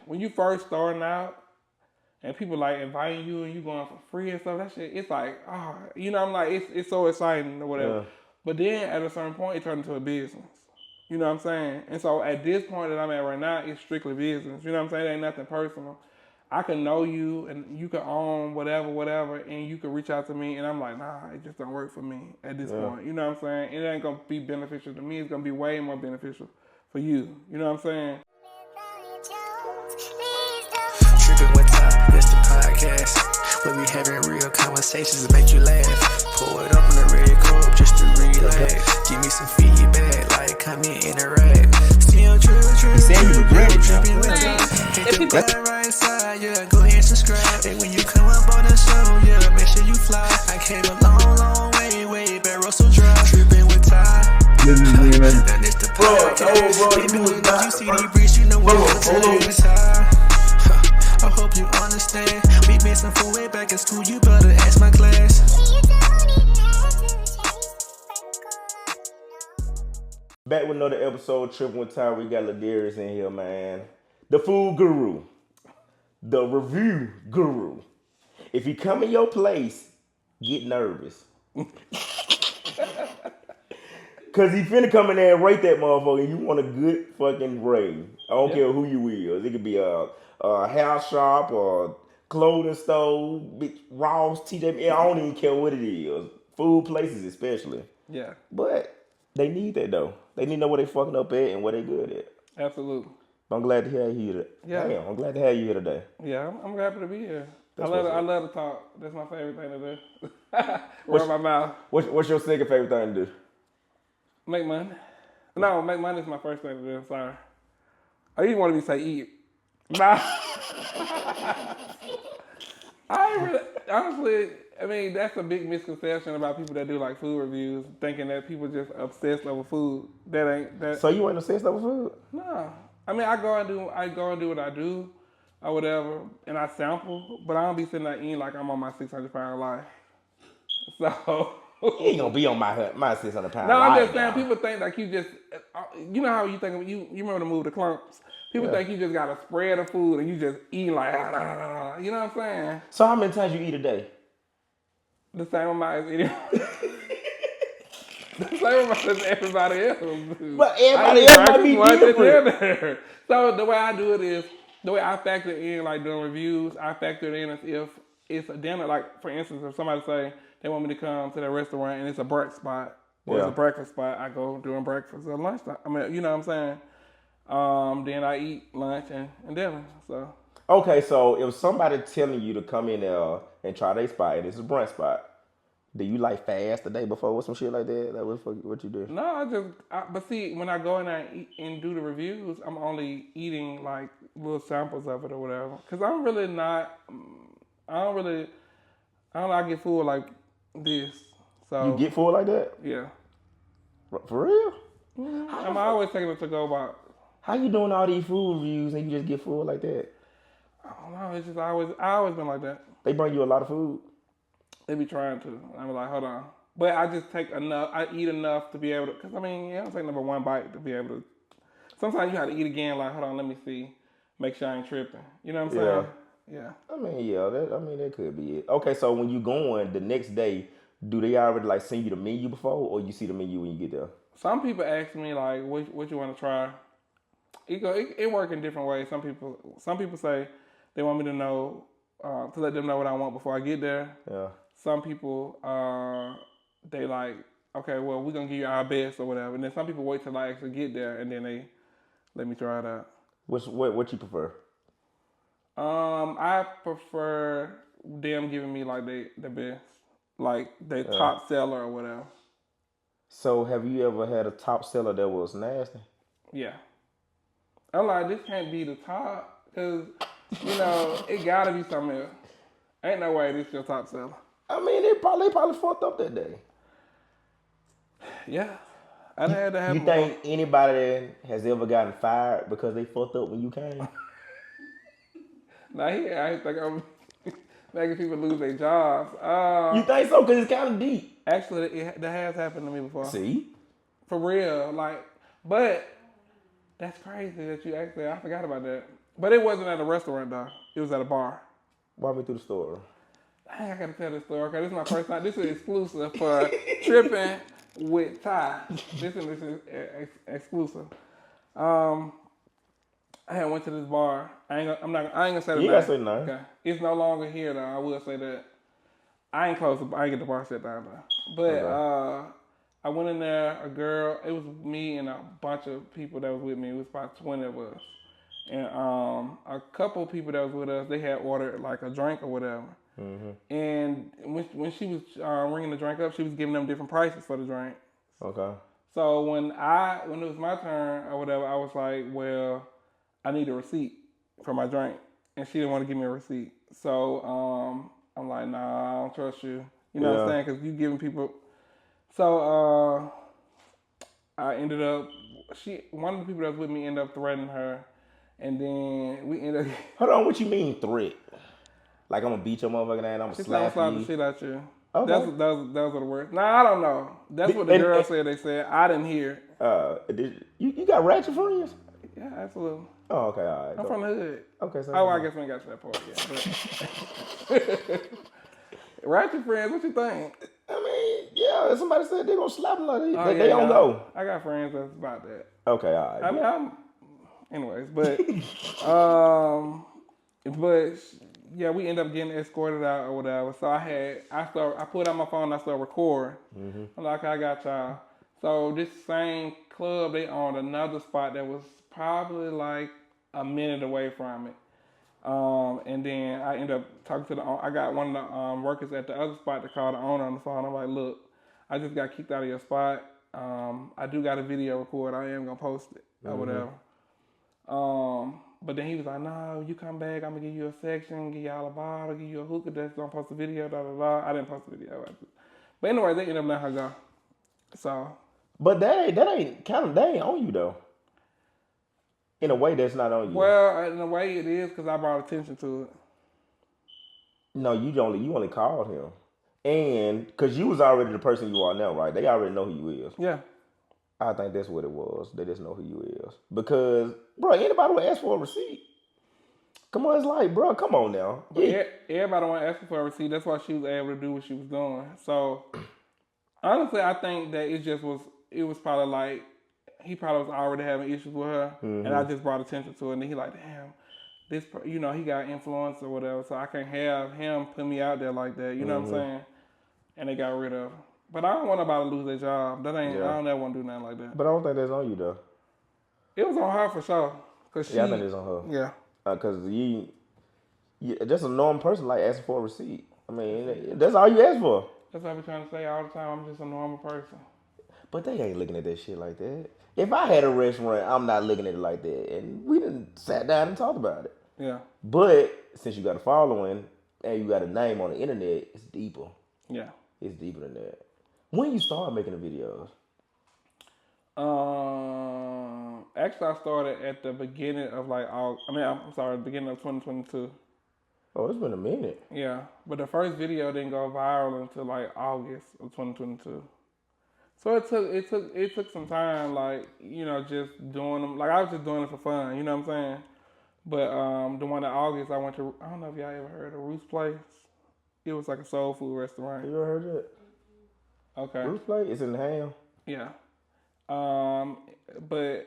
when you first starting out and people like inviting you and you going for free and stuff, that shit, it's like, you know, I'm like, it's so exciting or whatever. Yeah. But then at a certain point, it turned into a business. You know what I'm saying? And so at this point that I'm at right now, it's strictly business. You know what I'm saying? It ain't nothing personal. I can know you and you can own whatever, and you can reach out to me, and I'm like, nah, it just don't work for me at this point. You know what I'm saying? It ain't gonna be beneficial to me. It's gonna be way more beneficial for you. You know what I'm saying? Tripping with Ty, that's the podcast. Where we having real conversations that make you laugh. Pour it up in the red cup just to relax. Give me some feedback, like, comment, interact. Still true. You saying you regret it now? Tripping with Ty. Hit the right side, yeah, go ahead and subscribe. And when you come up on the show, yeah, make sure you fly. I came a long way, barrel so dry. Tripping with Ty. This is me, man. This the podcast. Baby, when you see these bricks, you know what I'm saying. I hope you understand. We been some full way back in school. You better ask my class. Back with another episode, Tripping with Ty. We got LaDarrius in here, man. The food guru. The review guru. If you come in your place, get nervous. Cause he finna come in there and rate that motherfucker and you want a good fucking rate. I don't care who you is. It could be a house shop or clothing store, Ross, TJ. I don't even care what it is. Food places especially. Yeah. But they need that though. They need to know where they fucking up at and what they good at. Absolutely. I'm glad to have you here. Yeah. Damn, I'm glad to have you here today. Yeah, I'm happy to be here. I That's love to talk. That's my favorite thing to do. Rub my mouth. What's your second favorite thing to do? Make money. No, make money is my first thing to do. Sorry. I even want to be say eat. Nah. I ain't really, honestly, I mean, that's a big misconception about people that do like food reviews, thinking that people just obsessed over food. That ain't that. So you ain't obsessed over food? No. I mean, I go and do what I do or whatever, and I sample, but I don't be sitting there eating like I'm on my 600-pound life. So. You ain't gonna be on my 600-pound. No, I'm just saying, people think like you just, you know how you think, you remember the movie The Clumps? People think you just got a spread of food and you just eat like, you know what I'm saying? So how many times you eat a day? The same amount as eating. The same amount as everybody else. But everybody else might be different. So the way I do it is, the way I factor in like doing reviews, I factor it in as if it's a dinner. Like for instance, if somebody say they want me to come to their restaurant and it's a brunch spot or it's a breakfast spot, I go during breakfast or lunchtime. I mean, you know what I'm saying? Then I eat lunch and dinner. So okay, so if somebody telling you to come in there and try their spot and it's a brunch spot, do you like fast the day before or some shit like that? Like what you do? No, but see, when I go in there and eat and do the reviews, I'm only eating like little samples of it or whatever. Cause I'm really not. I don't get full like this. So you get full like that? Yeah. For real? Mm-hmm. I'm always taking it to go about. How you doing all these food reviews and you just get full like that? I don't know. It's just I always been like that. They bring you a lot of food? They be trying to. I'm like, hold on. But I just take enough. I eat enough to be able to. Cause I mean, you don't take number one bite to be able to. Sometimes you have to eat again. Like, hold on, let me see. Make sure I ain't tripping. You know what I'm saying? Yeah. I mean, that could be it. Okay, so when you going the next day, do they already like send you the menu before, or you see the menu when you get there? Some people ask me like, what you want to try? It work in different ways. Some people say they want me to know to let them know what I want before I get there. Yeah. Some people they like, okay, well we're gonna give you our best or whatever, and then some people wait till I actually get there and then they let me try it out. What you prefer? I prefer them giving me like the best, like their top seller or whatever. So have you ever had a top seller that was nasty? Yeah. I'm like, this can't be the top, cause you know it gotta be something else. Ain't no way this your top seller. I mean, they probably fucked up that day. Yeah. I had to have. You think anybody has ever gotten fired because they fucked up when you came? Nah, I think I'm making people lose their jobs. You think so? Because it's kind of deep. Actually, that has happened to me before. See? For real. Like, but that's crazy that you actually, I forgot about that. But it wasn't at a restaurant though. It was at a bar. Walk me through the story. I gotta tell this story because this is my first time. This is exclusive for tripping with Ty. This is exclusive. I had went to this bar. I ain't gonna say the name. You gotta say the name. Okay. It's no longer here though. I will say that. I ain't close. I ain't get the bar set down though. But Okay. I went in there. A girl. It was me and a bunch of people that was with me. It was about 20 of us. And a couple people that was with us, they had ordered like a drink or whatever. Mm-hmm. And when she was ringing the drink up, she was giving them different prices for the drink. Okay. So when it was my turn or whatever, I was like, well, I need a receipt for my drink, and she didn't want to give me a receipt. So I'm like, nah, I don't trust you. You know what I'm saying? Because you giving people. So I ended up. One of the people that was with me ended up threatening her. And then we ended up. Hold on, what you mean threat? Like I'm gonna beat your motherfucking ass, I'm gonna slap slap you. the shit out you. Okay. That was the worst. Nah, I don't know. That's what the girl said. They said I didn't hear. You got ratchet friends? Yeah, absolutely. Oh, okay, all right. I'm from the hood. Okay, so. Oh, I guess we ain't got to that part yet. But ratchet friends, what you think? I mean, yeah, somebody said they gonna slap them like that. They don't know. I got friends that's about that. Okay, all right. I mean, anyways, but yeah, we ended up getting escorted out or whatever. So I pulled out my phone and I started recording. Mm-hmm. I'm like, okay, I got y'all. So this same club, they owned another spot that was probably like a minute away from it. And then I ended up talking to the owner. I got one of the workers at the other spot to call the owner on the phone. I'm like, look, I just got kicked out of your spot. I do got a video record. I am gonna post it or whatever. But then he was like, no, you come back, I'm gonna give you a section, give y'all a bottle, give you a hookah that's gonna post a video, da da da. I didn't post the video. But anyway, they ended up letting her go. So. But that ain't on you though. In a way, that's not on you. Well, in a way, it is because I brought attention to it. No, you only called him, and because you was already the person you are now, right? They already know who you is. Yeah. I think that's what it was. They just know who you is. Because, bro, anybody would ask for a receipt. Come on, it's like, bro, come on now. But everybody want to ask for a receipt. That's why she was able to do what she was doing. So, honestly, I think that it was probably like, he probably was already having issues with her. Mm-hmm. And I just brought attention to it. And then he like, damn, this, he got influence or whatever. So I can't have him put me out there like that. You know what I'm saying? And they got rid of her. But I don't want nobody to lose their job. I don't ever want to do nothing like that. But I don't think that's on you though. It was on her for sure. I think it's on her. Yeah. Because you just a normal person like asking for a receipt. I mean, that's all you ask for. That's what I be trying to say all the time. I'm just a normal person. But they ain't looking at that shit like that. If I had a restaurant, I'm not looking at it like that. And we done sat down and talked about it. Yeah. But since you got a following and you got a name on the internet, it's deeper. Yeah. It's deeper than that. When you start making the videos? Actually, I started at the beginning of the beginning of 2022. Oh, it's been a minute. Yeah, but the first video didn't go viral until like August of 2022. So it took some time, just doing them. Like I was just doing it for fun, you know what I'm saying? But the one in August, I went to. I don't know if y'all ever heard of Roost Place. It was like a soul food restaurant. You ever heard that? Okay. Roost Place? It's in Ham. Yeah. But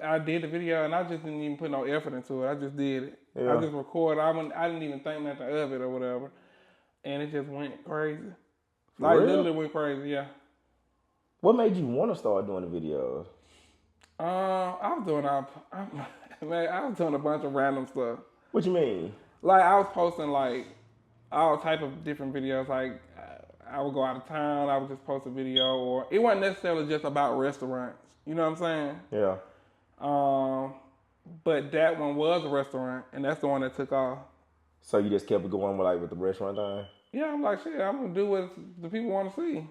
I did the video and I just didn't even put no effort into it. I just did it. Yeah. I just recorded. I didn't even think nothing of it or whatever. And it just went crazy. Like literally went crazy, yeah. What made you want to start doing the videos? I was doing a bunch of random stuff. What you mean? Like I was posting like all type of different videos. Like I would go out of town. I would just post a video, or it wasn't necessarily just about restaurants. You know what I'm saying? Yeah. But that one was a restaurant, and that's the one that took off. So you just kept going with the restaurant thing? Yeah, I'm like, shit, I'm gonna do what the people want to see.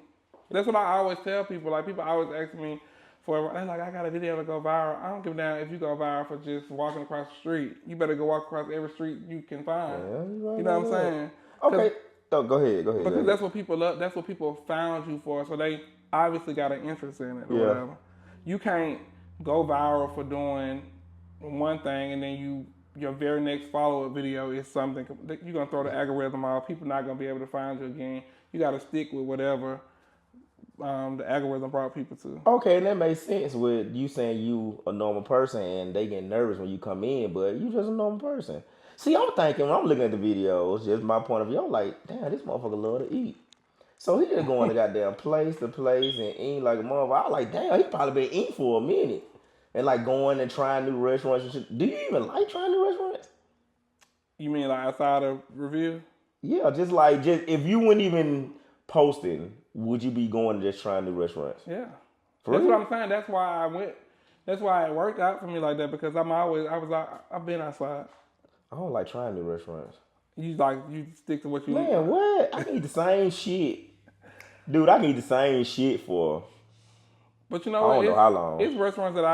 That's what I always tell people. Like people always ask me they're like, I got a video to go viral. I don't give a damn if you go viral for just walking across the street. You better go walk across every street you can find. Yeah, you know what I'm saying? Okay. Oh, go ahead. Because that's what people love. That's what people found you for. So they obviously got an interest in it or whatever. You can't go viral for doing one thing and then you your very next follow-up video is something that you're gonna throw the algorithm off. People not gonna be able to find you again. You gotta stick with whatever the algorithm brought people to. Okay, and that makes sense with you saying you a normal person and they get nervous when you come in, but you just a normal person. See, I'm thinking when I'm looking at the videos, just my point of view, I'm like, damn, this motherfucker love to eat. So he just going to goddamn place to place and eat like a motherfucker. I was like, damn, he probably been eating for a minute. And like going and trying new restaurants and shit. Do you even like trying new restaurants? You mean like outside of review? Yeah, just if you weren't even posting, would you be going to just trying new restaurants? Yeah. For That's real? what I'm saying. That's why I went. That's why it worked out for me like that because I've been outside. I don't like trying new restaurants. You stick to what you Man, eat. what? I need the same shit. Dude, I need the same shit for But you know I don't know how long. It's restaurants that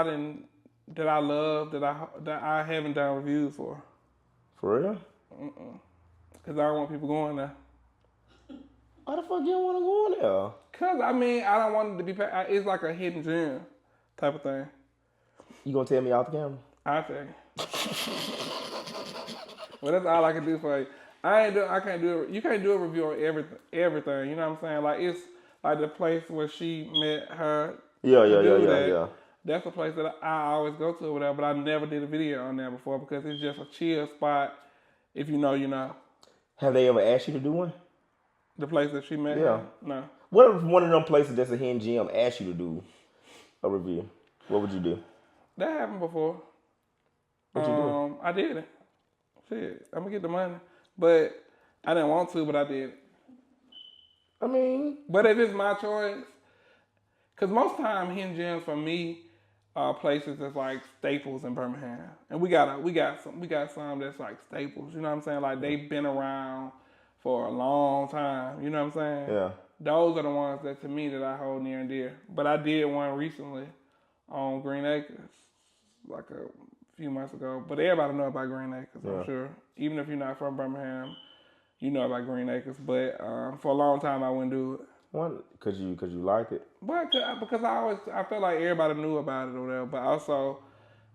I love that I haven't done reviews for. For real? Cause I don't want people going there. Why the fuck you don't want to go in there? Cause I mean I don't want it to be. It's like a hidden gem type of thing. You gonna tell me off the camera? I think. Well, that's all I can do for you. I can't do it. You can't do a review on everything. You know what I'm saying? Like it's like the place where she met her. Yeah. That's a place that I always go to or whatever, but I never did a video on there before because it's just a chill spot. If you know, you know. Have they ever asked you to do one? The place that she met? Yeah. No. What if one of them places that's a hidden gem asked you to do a review? What would you do? That happened before. What you do? I did it. Shit, I'm gonna get the money, but I didn't want to, but I did it. I mean, but if it's my choice, because most time hidden gems for me are places that's like staples in Birmingham, and we got some that's like staples. You know what I'm saying? Like they've been around for a long time. You know what I'm saying? Yeah. Those are the ones that to me that I hold near and dear. But I did one recently on Green Acres, like a few months ago. But everybody know about Green Acres, I'm sure. Even if you're not from Birmingham, you know about Green Acres. But for a long time, I wouldn't do it. One, cause you liked it. But because I felt like everybody knew about it or whatever. But also,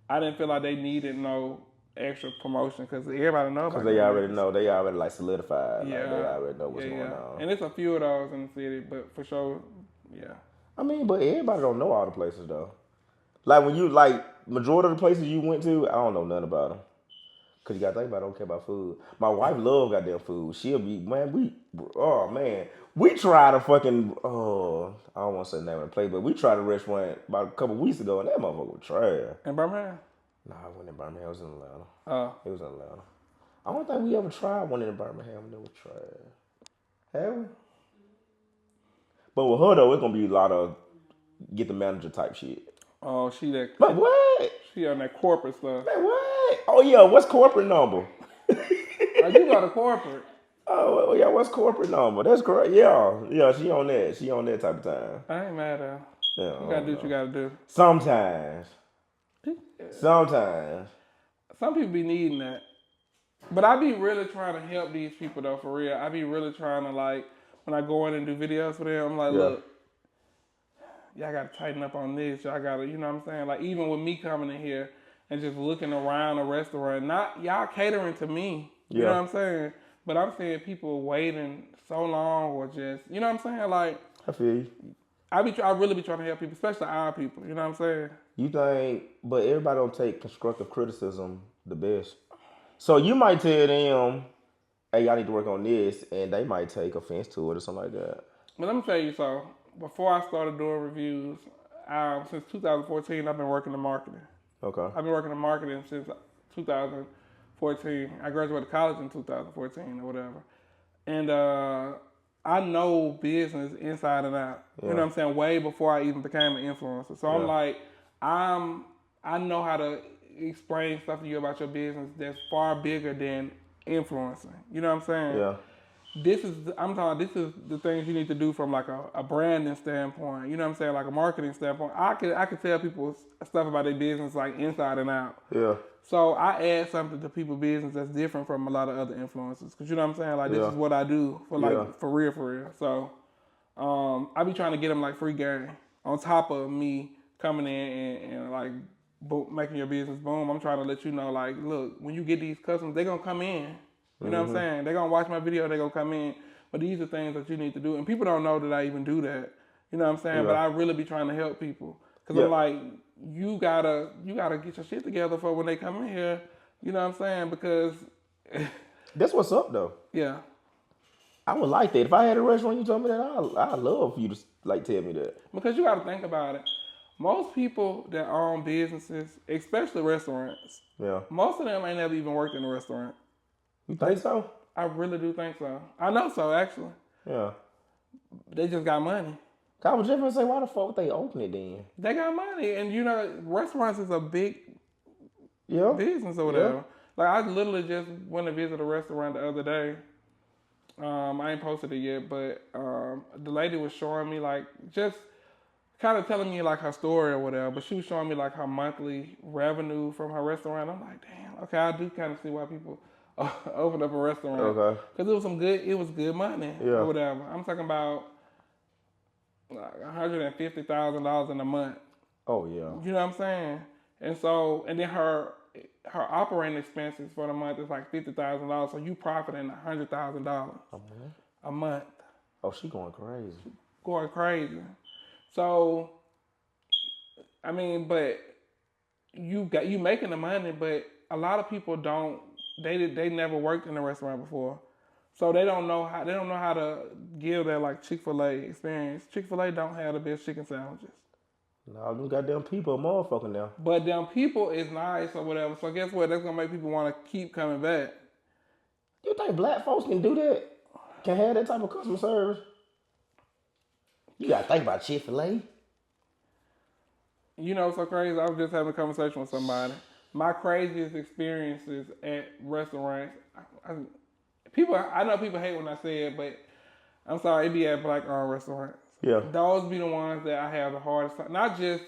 I didn't feel like they needed no extra promotion because everybody know about it. Because they already know. They already like solidified. Yeah. Like, they already know what's going on. And it's a few of those in the city, but for sure, yeah. I mean, but everybody don't know all the places though. Like when you majority of the places you went to, I don't know nothing about them. Cause you gotta think about it, I don't care about food. My wife love goddamn food. She'll be, we tried a fucking, I don't want to say the name of the place, but we tried a restaurant about a couple weeks ago and that motherfucker was trash. In Birmingham? Nah, it wasn't in Birmingham, it was in Atlanta. Oh. It was in Atlanta. I don't think we ever tried one in Birmingham that was trash. Have we? But with her though, it's gonna be a lot of get the manager type shit. Oh, she that. But what? She on that corporate stuff. Man, what? Oh yeah, what's corporate number? Oh, you got a corporate. Oh yeah, what's corporate number? That's correct. Yeah, she on that. She on that type of time. I ain't mad at her. Yeah, You gotta do what you gotta do. Sometimes. Some people be needing that. But I be really trying to help these people though, for real. I be really trying to like, when I go in and do videos for them, I'm like, look, y'all gotta tighten up on this. Y'all gotta, you know what I'm saying? Like even with me coming in here and just looking around a restaurant, not y'all catering to me. You know what I'm saying? But I'm seeing people waiting so long or just, you know what I'm saying? Like, I feel you. I really be trying to help people, especially our people. You know what I'm saying? You think, but everybody don't take constructive criticism the best. So you might tell them, hey, y'all need to work on this, and they might take offense to it or something like that. But let me tell you so. Before I started doing reviews, since 2014, I've been working in marketing. Okay. I've been working in marketing since 2014. I graduated college in 2014 or whatever. And I know business inside and out. You know what I'm saying? Way before I even became an influencer. So I'm like, I know how to explain stuff to you about your business that's far bigger than influencing. You know what I'm saying? Yeah. This is the things you need to do from like a branding standpoint. You know what I'm saying? Like a marketing standpoint. I could tell people stuff about their business like inside and out. Yeah. So I add something to people's business that's different from a lot of other influencers. Cause you know what I'm saying? Like this is what I do for real. So I be trying to get them like free game on top of me coming in and like making your business boom. I'm trying to let you know, like, look, when you get these customers, they're gonna come in. You know what I'm saying? They're gonna watch my video, they're gonna come in. But these are things that you need to do. And people don't know that I even do that. You know what I'm saying? Yeah. But I really be trying to help people. Because I'm like, you gotta get your shit together for when they come in here. You know what I'm saying? Because that's what's up though. Yeah. I would like that. If I had a restaurant, you told me that, I'd love for you to like tell me that. Because you gotta think about it. Most people that own businesses, especially restaurants, most of them ain't never even worked in a restaurant. You think so? I really do think so. I know so, actually. Yeah. They just got money. I was just gonna say, why the fuck they open it then? They got money, and you know, restaurants is a big business or whatever. Yeah. Like, I literally just went to visit a restaurant the other day. I ain't posted it yet, but the lady was showing me, like, just kind of telling me, like, her story or whatever, but she was showing me, like, her monthly revenue from her restaurant. I'm like, damn, okay, I do kind of see why people open up a restaurant. Okay. Because it was good money or whatever. I'm talking about like $150,000 in a month. Oh, yeah. You know what I'm saying? And so, and then her operating expenses for the month is like $50,000, so you profiting $100,000 a month. Oh, she going crazy. Going crazy. So, I mean, but you making the money, but a lot of people don't. They never worked in a restaurant before, so they don't know how to give that like Chick-fil-A experience. Chick-fil-A don't have the best chicken sandwiches. No, them goddamn people are motherfucking now. But them people is nice or whatever. So guess what? That's gonna make people want to keep coming back. You think black folks can do that? Can have that type of customer service? You gotta think about Chick-fil-A. You know, so crazy. I was just having a conversation with somebody. My craziest experiences at restaurants. I know people hate when I say it, but I'm sorry, it be at black-owned restaurants. Yeah. Those be the ones that I have the hardest time. Not just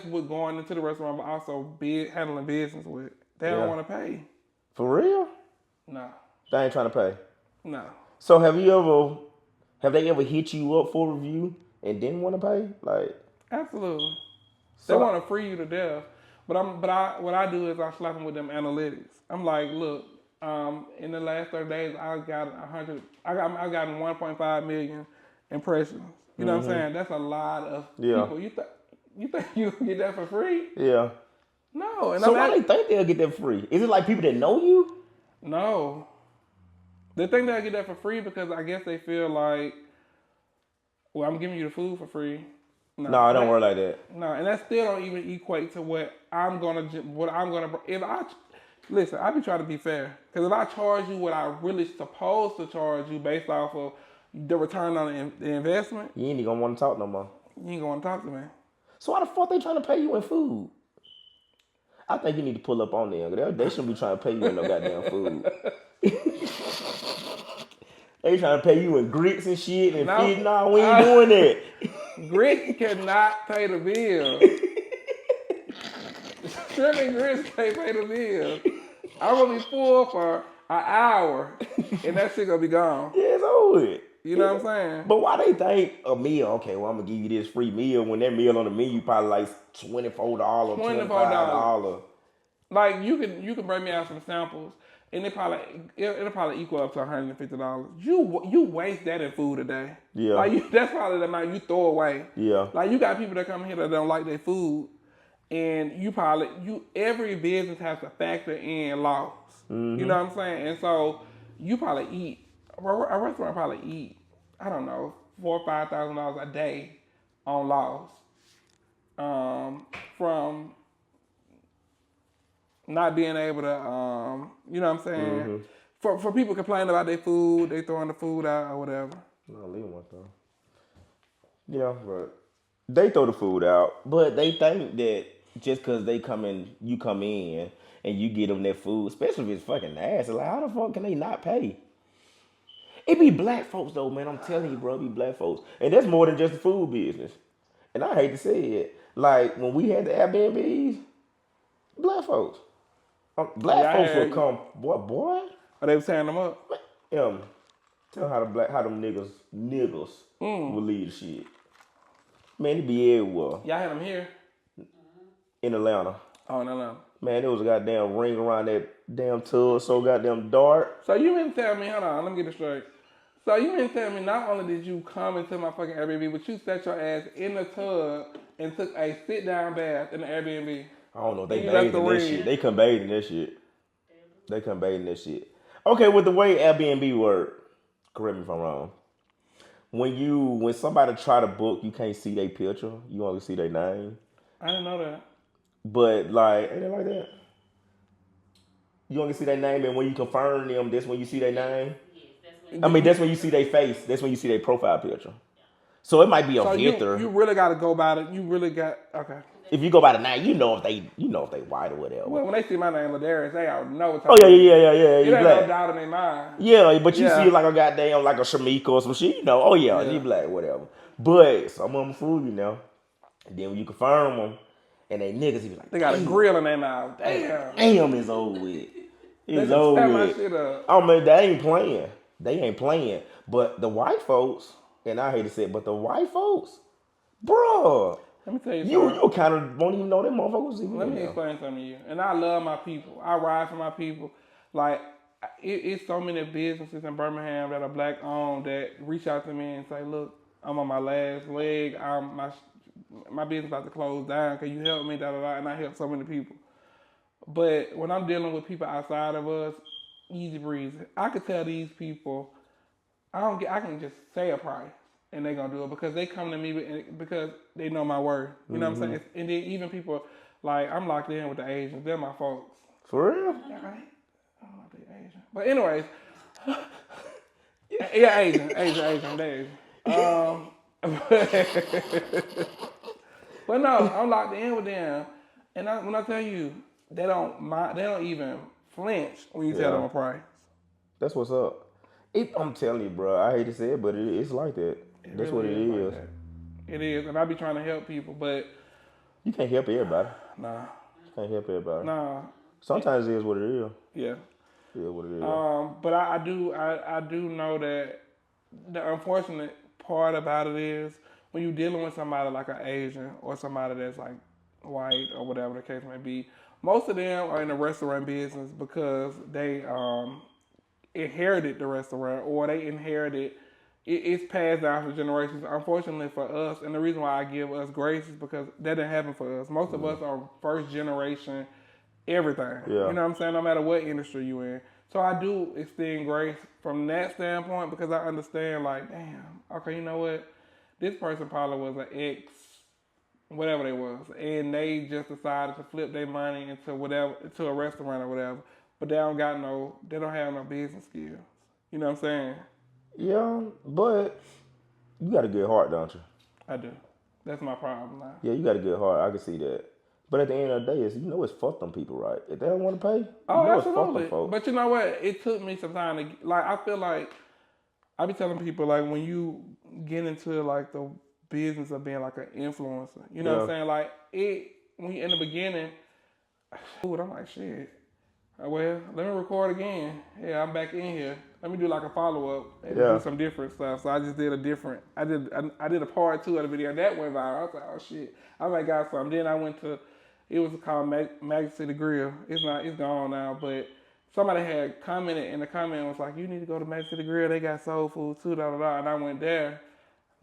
with going into the restaurant, but also handling business with. They don't want to pay. For real? No. They ain't trying to pay? No. So have they ever hit you up for a review and didn't want to pay? Like, absolutely. They want to free you to death. But what I do is I slap them with them analytics. I'm like, look, in the last 30 days, I got 1.5 million impressions. You know what I'm saying? That's a lot of people. You think you can get that for free? Yeah. No. And so why they think they'll get that free? Is it like people that know you? No. They think they'll get that for free because I guess they feel like, well, I'm giving you the food for free. No, it don't work like that. No, and that still don't even equate to what I'm gonna. Listen, I be trying to be fair, because if I charge you what I really supposed to charge you based off of the return on the investment, you ain't gonna want to talk no more. You ain't gonna want to talk to me. So why the fuck they trying to pay you in food? I think you need to pull up on them. They shouldn't be trying to pay you in no goddamn food. They trying to pay you in grits and shit and feed. Nah, we ain't doing that. Grits cannot pay the bill. Shrimp and grits can't pay the bill. I'm gonna be full for an hour, and that shit gonna be gone. Yeah, it's over it. You know what I'm saying? But why they think a meal? Okay, well I'm gonna give you this free meal when that meal on the menu probably like $24, $25. Like you can bring me out some samples. And it'll probably equal up to $150. You waste that in food a day. Yeah. Like that's probably the amount you throw away. Yeah. Like you got people that come here that don't like their food, and every business has to factor in loss. Mm-hmm. You know what I'm saying? And so you probably a restaurant probably eat, I don't know, $4,000 or $5,000 a day on loss. From not being able to, you know what I'm saying? Mm-hmm. For people complaining about their food, they throwing the food out or whatever. No, leave them though. Yeah, but they throw the food out, but they think that just because you come in and you get them that food, especially if it's fucking nasty, like how the fuck can they not pay? It be black folks though, man. I'm telling you, bro, it be black folks, and that's more than just the food business. And I hate to say it, like when we had the Airbnbs, black folks. Black folks will come, boy. Are they tearing them up? Tell how them niggas will lead the shit. Man, it be everywhere. Y'all had them here? in Atlanta. Oh, no. Man, there was a goddamn ring around that damn tub, so goddamn dark. So you mean tell me, hold on, let me get this straight. So you mean tell me not only did you come into my fucking Airbnb, but you set your ass in the tub and took a sit down bath in the Airbnb? I don't know if they bathed in that shit. They couldn't bathe in that shit. They couldn't bathe in that shit. Okay, with the way Airbnb work, correct me if I'm wrong. When somebody try to book, you can't see their picture. You only see their name. I didn't know that. But like, ain't it like that? You only see their name, and when you confirm them, that's when you see their name. That's when you see their face. That's when you see their profile picture. So it might be a filter. You really got to go by it. You really got okay. If you go by the name, you know if they white or whatever. Well, when they see my name, LaDarrius, they already know what's yeah. It ain't black. no doubt in their mind. Yeah, but you see like a goddamn like a Shamika or some shit, you know. Oh yeah, you black, whatever. But some of them fool you know. And then when you confirm them, and they niggas, he be like, they got a grill in their mouth. Damn, it's over with. It's over with. Shit up. I mean, they ain't playing. They ain't playing. But the white folks, and I hate to say it, but the white folks, bro. Let me tell you something. You kind of won't even know them motherfuckers even. Let me explain something to you. And I love my people. I ride for my people. Like, it's so many businesses in Birmingham that are black owned that reach out to me and say, look, I'm on my last leg. My business about to close down. Can you help me? And I help so many people. But when I'm dealing with people outside of us, easy breezy. I could tell these people, I can just say a price and they're gonna do it because they come to me because they know my word. You know what I'm saying? And then even people like I'm locked in with the Asians. They're my folks. For real? Yeah, right? I don't know if they're Asian. But anyways, yeah, Asian. They're Asian. But no, I'm locked in with them, and when I tell you, they don't even flinch when you tell them a price. That's what's up. I'm telling you, bro. I hate to say it, but it's like that. That's really what it is. Like it is, and I be trying to help people, but you can't help everybody. Nah. You can't help everybody. Nah. Sometimes it is what it is. Yeah. Yeah, what it is. But I do know that the unfortunate part about it is when you're dealing with somebody like an Asian or somebody that's like white or whatever the case may be, most of them are in the restaurant business because they inherited the restaurant or they inherited it's passed down for generations. Unfortunately for us, and the reason why I give us grace is because that didn't happen for us. Most of us are first generation everything. Yeah. You know what I'm saying? No matter what industry you in. So I do extend grace from that standpoint because I understand like, damn, okay, you know what? This person probably was an ex, whatever they was, and they just decided to flip their money into a restaurant or whatever. But they don't have no business skills. You know what I'm saying? Yeah, but you got a good heart, don't you? I do. That's my problem now. Yeah, you got a good heart. I can see that. But at the end of the day, it's fuck them people, right? If they don't want to pay, absolutely. It's fuck them folks. But you know what? It took me some time to I feel like I be telling people like when you get into like the business of being like an influencer, you know what I'm saying? Like when you in the beginning, I'm like shit. Well, let me record again. Yeah, I'm back in here. Let me do like a follow up and do some different stuff. So I just did I did a part 2 of the video and that went viral. I was like, oh shit, I might got something. Then I went to, it was called Magic City Grill. It's gone now, but somebody had commented and the comment was like, you need to go to Magic City Grill. They got soul food too, And I went there.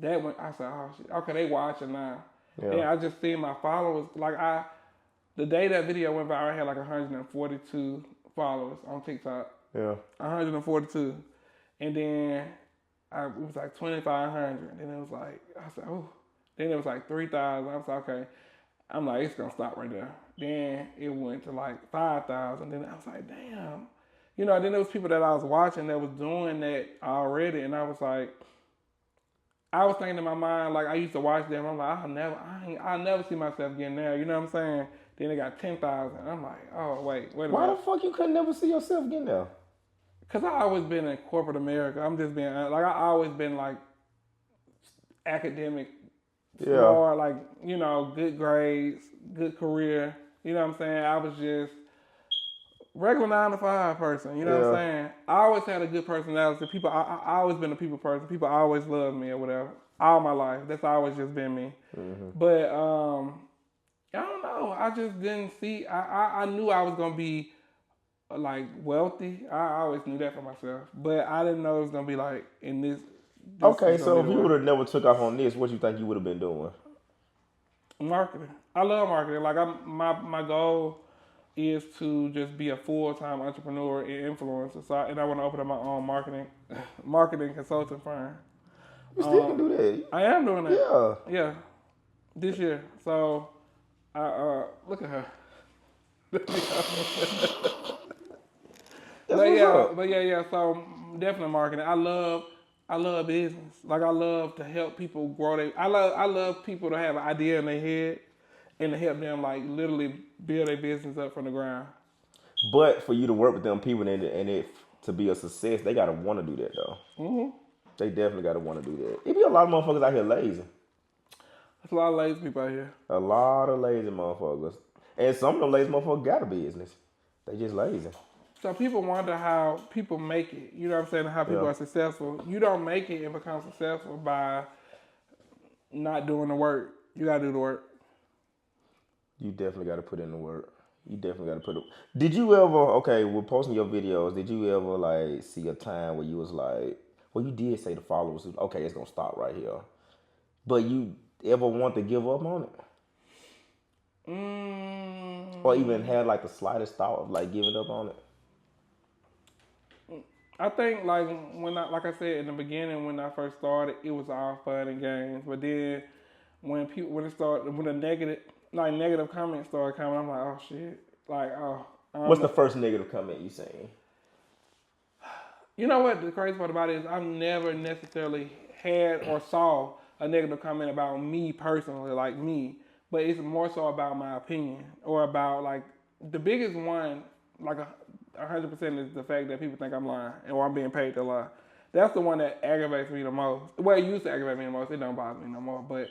I said, oh shit, okay, they watching now. Yeah. And I just seen my followers, the day that video went viral, I had like 142 followers on TikTok. Yeah. 142. And then it was like 2,500. Then it was like, I said, oh. Then it was like 3,000. I was like, okay. I'm like, it's going to stop right there. Then it went to like 5,000. Then I was like, damn. You know, then there was people that I was watching that was doing that already. And I was like, I was thinking in my mind, like I used to watch them. I'm like, I'll never see myself getting there. You know what I'm saying? Then they got 10,000. I'm like, oh, wait a minute. Why the fuck you couldn't never see yourself getting there? Because I always been in corporate America. I'm just being, like, I always been, like, academic, smart, like, you know, good grades, good career. You know what I'm saying? I was just regular 9-to-5 person. You know what I'm saying? I always had a good personality. People, I always been a people person. People always loved me or whatever. All my life. That's always just been me. Mm-hmm. But, I don't know. I just didn't see. I knew I was gonna be like wealthy. I always knew that for myself, but I didn't know it was gonna be like in this. This Okay, was gonna so be if the you way. would have never took off on this, what you think you would have been doing? Marketing. I love marketing. Like my goal is to just be a full-time entrepreneur and influencer. So and I want to open up my own marketing consulting firm. You still can do that. I am doing that. Yeah. Yeah, this year. So I look at her. That's what's up. But yeah. So definitely marketing. I love business. Like I love to help people grow. I love people to have an idea in their head and to help them like literally build their business up from the ground. But for you to work with them people and it to be a success, they gotta want to do that though. Mm-hmm. They definitely gotta want to do that. It be a lot of motherfuckers out here lazy. There's a lot of lazy people out here. A lot of lazy motherfuckers. And some of them lazy motherfuckers got a business. They just lazy. So people wonder how people make it. You know what I'm saying? How people are successful. You don't make it and become successful by not doing the work. You gotta do the work. You definitely got to put in the work. You definitely got to put it. Did you ever, okay, with posting your videos, did you ever like see a time where you was like, well, you did say the followers, okay, it's going to stop right here. But you ever want to give up on it? Or even had like the slightest thought of like giving up on it? I think like like I said in the beginning when I first started, it was all fun and games. But then when the negative comments started coming, I'm like, oh shit, like oh. What's the first negative comment you seen? You know what the crazy part about it is I've never necessarily had or saw a negative comment about me personally, like me, but it's more so about my opinion or about like the biggest one, like 100% is the fact that people think I'm lying or I'm being paid to lie. That's the one that aggravates me the most. Well, it used to aggravate me the most. It don't bother me no more. But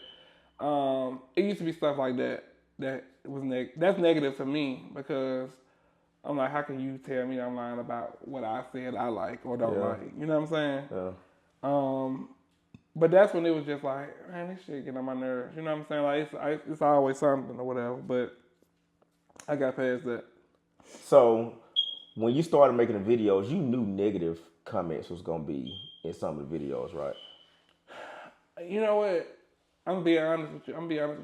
it used to be stuff like that that's negative to me because I'm like, how can you tell me I'm lying about what I said I like or don't like? You know what I'm saying? Yeah. But that's when it was just like, man, this shit getting on my nerves. You know what I'm saying? Like it's always something or whatever. But I got past that. So when you started making the videos, you knew negative comments was gonna be in some of the videos, right? You know what? I'm gonna be honest with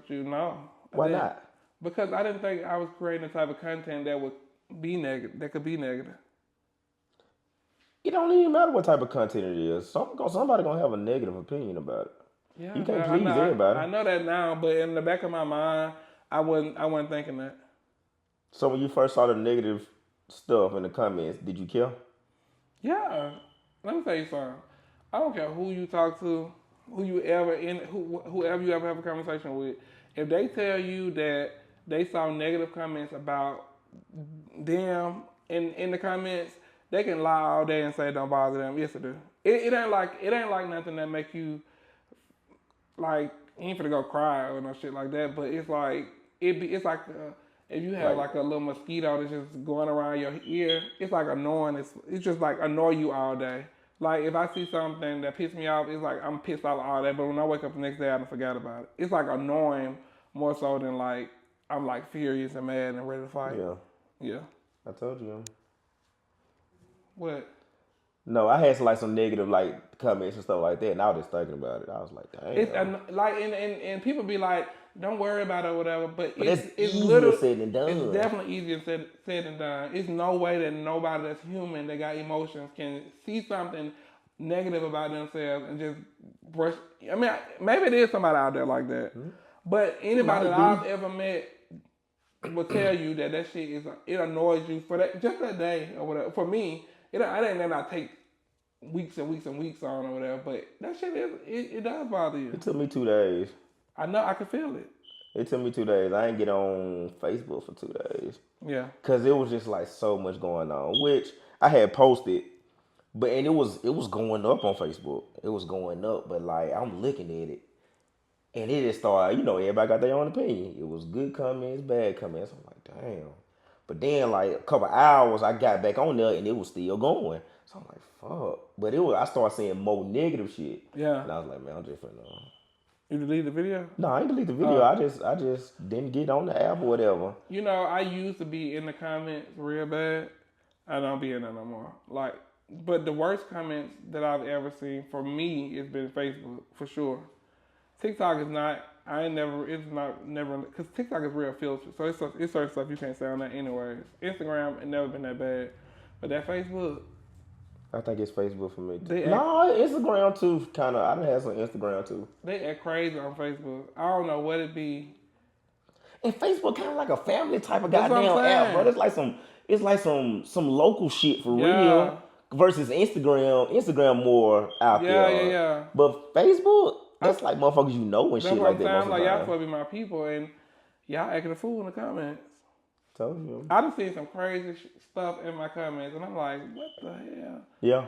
you. No. Why not? Because I didn't think I was creating the type of content that would be negative. That could be negative. It don't even matter what type of content it is. Somebody gonna have a negative opinion about it. Yeah, you can't please everybody. I know that now, but in the back of my mind, I wasn't thinking that. So when you first saw the negative stuff in the comments, did you care? Yeah. Let me tell you something. I don't care who you talk to, whoever you ever have a conversation with. If they tell you that they saw negative comments about them in the comments, they can lie all day and say don't bother them. Yes, it do. It ain't like nothing that make you like you ain't finna go cry or no shit like that. But it's like it's like if you have like a little mosquito that's just going around your ear, it's like annoying. It's just like annoy you all day. Like if I see something that pisses me off, it's like I'm pissed off all day. But when I wake up the next day, I don't forget about it. It's like annoying more so than like I'm like furious and mad and ready to fight. Yeah. I told you. What? No, I had some negative like comments and stuff like that, and I was just thinking about it. I was like, dang. It's like and people be like, don't worry about it or whatever. But it's easier said than done. It's definitely easier said than done. It's no way that nobody that's human that got emotions can see something negative about themselves and just brush. I mean, maybe there is somebody out there like that. Mm-hmm. But anybody that I've ever met will tell you that shit it annoys you for that just that day or whatever. For me, it ain't that I take weeks and weeks and weeks on or whatever. But that shit it does bother you. It took me 2 days. I know, I can feel it. It took me 2 days. I didn't get on Facebook for 2 days. Yeah. Cause it was just like so much going on, which I had posted, and it was going up on Facebook. It was going up, but like I'm looking at it, and it just started. Everybody got their own opinion. It was good comments, bad comments. I'm like, damn. But then like a couple hours, I got back on there, and it was still going. So I'm like, fuck. But I started seeing more negative shit. Yeah. And I was like, man, I'm just finna. You deleted the video? No, I ain't delete the video. I just didn't get on the app or whatever. You know, I used to be in the comments real bad. I don't be in there no more. Like, but the worst comments that I've ever seen for me has been Facebook for sure. TikTok is not. It's not never because TikTok is real filtered. So it's certain stuff you can't say on that anyways. Instagram it never been that bad, but that Facebook. I think it's Facebook for me. No, Instagram too. Kind of. I done had some Instagram too. They act crazy on Facebook. I don't know what it be. And Facebook kind of like a family type of goddamn app, bro. It's like some local shit for real. Versus Instagram. Instagram more out there. Yeah. But Facebook, that's like motherfuckers you know and shit like that. I'm like, y'all supposed to be my people, and y'all acting a fool in the comments. Told you. I done seen some crazy stuff in my comments, and I'm like, what the hell? Yeah.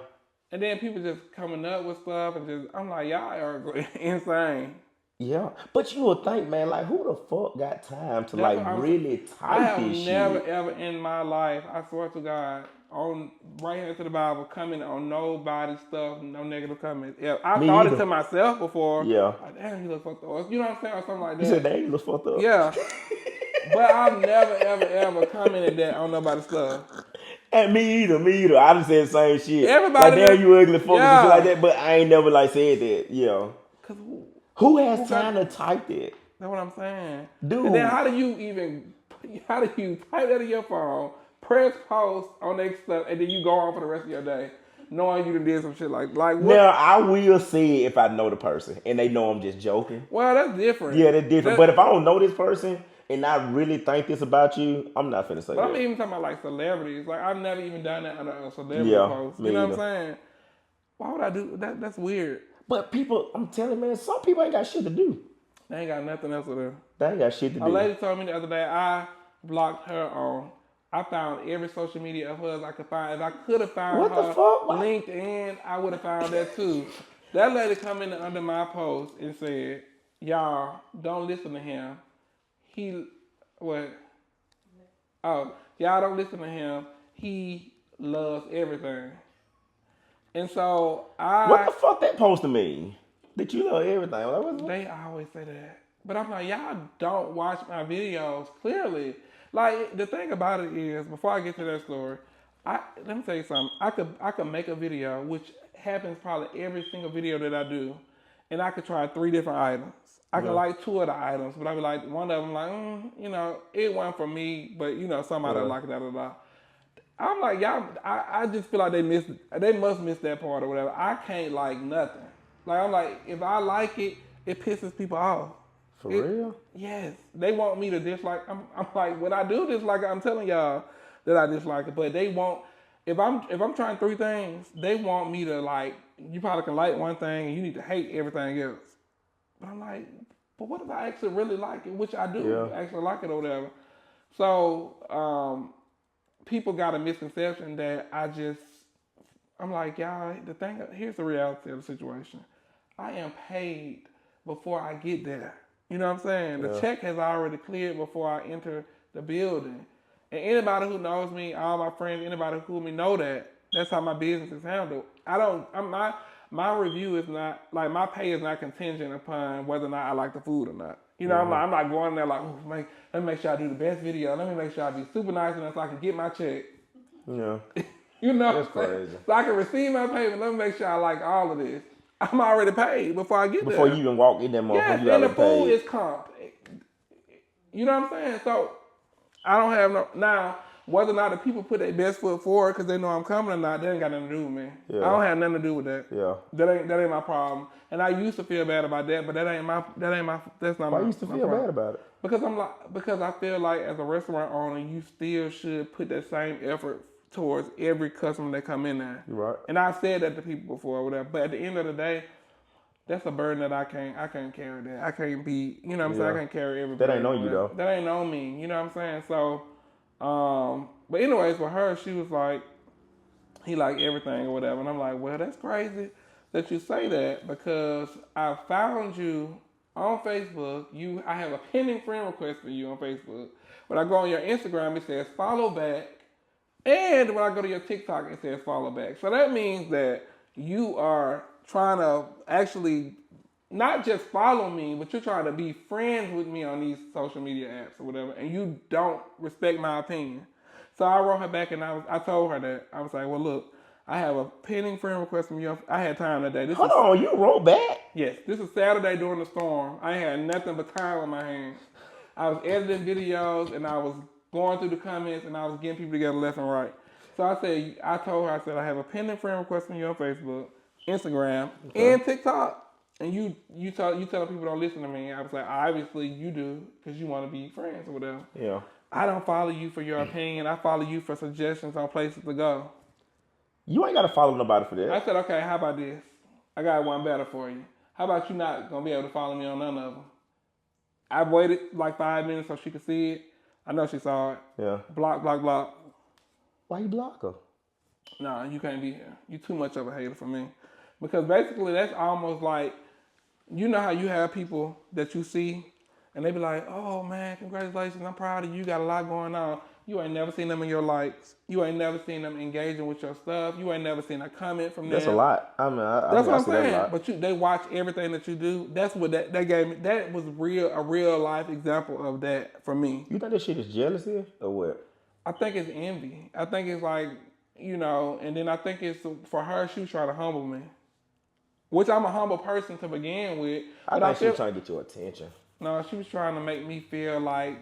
And then people just coming up with stuff, and I'm like, y'all are insane. Yeah, but you would think, man, like, who the fuck got time to really type this shit? I have never ever in my life, I swear to God, on right here to the Bible, comment on nobody's stuff, no negative comments. Yeah, I thought it to myself before. Yeah. Like, damn, you look fucked up. You know what I'm saying? Or something like that. You said, damn, you look fucked up. Yeah. But I've never, ever commented that on nobody's stuff. And me either. I just said the same shit. Everybody. Like, damn, you ugly fuck and shit like that, but I ain't never, like, said that, yeah. Cause who has time to type that? That's what I'm saying. Dude. And then how do you type that in your phone, press post on next stuff, and then you go on for the rest of your day, knowing you done did some shit like what? Now, I will say if I know the person, and they know I'm just joking. Well, that's different. Yeah, that's different. But if I don't know this person, and I really think this about you, I'm not finna say that. I'm even talking about like celebrities. Like, I've never even done that on a celebrity post. You know what I'm saying? Why would I do that? That's weird. But people, I'm telling you, man, some people ain't got shit to do. They ain't got nothing else to do. They ain't got shit to do. A lady told me the other day, I blocked her on. I found every social media of hers I could find. If I could have found her LinkedIn, I would have found that too. That lady come in under my post and said, y'all, don't listen to him. Y'all don't listen to him. He loves everything. And so what the fuck that supposed to mean? That you love everything? They always say that. But I'm like, y'all don't watch my videos, clearly. Like, the thing about it is, before I get to that story, let me tell you something. I could make a video, which happens probably every single video that I do, and I could try 3 different items. I can like 2 of the items, but I be like, one of them like, it wasn't for me, but somebody like it, da. I'm like, y'all, I just feel like they must miss that part or whatever. I can't like nothing. Like, I'm like, if I like it, it pisses people off. For real? Yes. They want me to dislike. I'm like, when I do dislike it, I'm telling y'all that I dislike it. But they want, if I'm trying 3 things, they want me to like, you probably can like one thing and you need to hate everything else. But I'm like, but what if I actually really like it, which I do actually like it or whatever. So, people got a misconception that I'm like, y'all, here's the reality of the situation. I am paid before I get there. You know what I'm saying? The check has already cleared before I enter the building. And anybody who knows me, all my friends, anybody who knows me know that. That's how my business is handled. My review is not, like, my pay is not contingent upon whether or not I like the food or not. You know, I'm not going there like, let me make sure I do the best video. Let me make sure I be super nice enough so I can get my check. Yeah. You know, that's crazy. So I can receive my payment. Let me make sure I like all of this. I'm already paid before I get there. Before you even walk in that motherfucker, you and the paid. food is comp. You know what I'm saying? So I don't have now, whether or not the people put their best foot forward because they know I'm coming or not, that ain't got nothing to do with me. Yeah. I don't have nothing to do with that. Yeah. That ain't my problem. And I used to feel bad about that, but that's not Why you used to feel bad about it? Because I feel like as a restaurant owner, you still should put that same effort towards every customer that come in there. You're right. And I've said that to people before or whatever. But at the end of the day, that's a burden that I can't carry that. I can't be, you know what I'm saying? I can't carry everybody. That ain't on you though. That ain't on me, you know what I'm saying? So, but anyways, with her, she was like, he liked everything or whatever. And I'm like, well, that's crazy that you say that because I found you on Facebook. I have a pending friend request for you on Facebook. When I go on your Instagram, it says follow back. And when I go to your TikTok, it says follow back. So that means that you are trying to actually not just follow me, but you're trying to be friends with me on these social media apps or whatever, and you don't respect my opinion. So I wrote her back and I told her that. I was like, well, look, I have a pending friend request from you. I had time today. Hold on, you wrote back? Yes, this is Saturday during the storm. I had nothing but time on my hands. I was editing videos and I was going through the comments and I was getting people together left and right. So I told her, I said, I have a pending friend request from you on Facebook, Instagram, and TikTok. And you telling people don't listen to me. I was like, obviously you do, because you want to be friends or whatever. Yeah. I don't follow you for your opinion. I follow you for suggestions on places to go. You ain't got to follow nobody for that. I said, okay, how about this? I got one better for you. How about you not going to be able to follow me on none of them? I waited like 5 minutes so she could see it. I know she saw it. Yeah. Block. Why you block her? Nah, you can't be here. You too much of a hater for me. Because basically that's almost like, you know how you have people that you see and they be like, oh man, congratulations, I'm proud of you, got a lot going on. You ain't never seen them in your likes. You ain't never seen them engaging with your stuff. You ain't never seen a comment from them. That's a lot. That's what I'm saying. But they watch everything that you do. That's what that gave me. That was a real life example of that for me. You think this shit is jealousy or what? I think it's envy. I think it's like, and then I think it's for her, she was trying to humble me. Which I'm a humble person to begin with. I think she was trying to get your attention. No, she was trying to make me feel like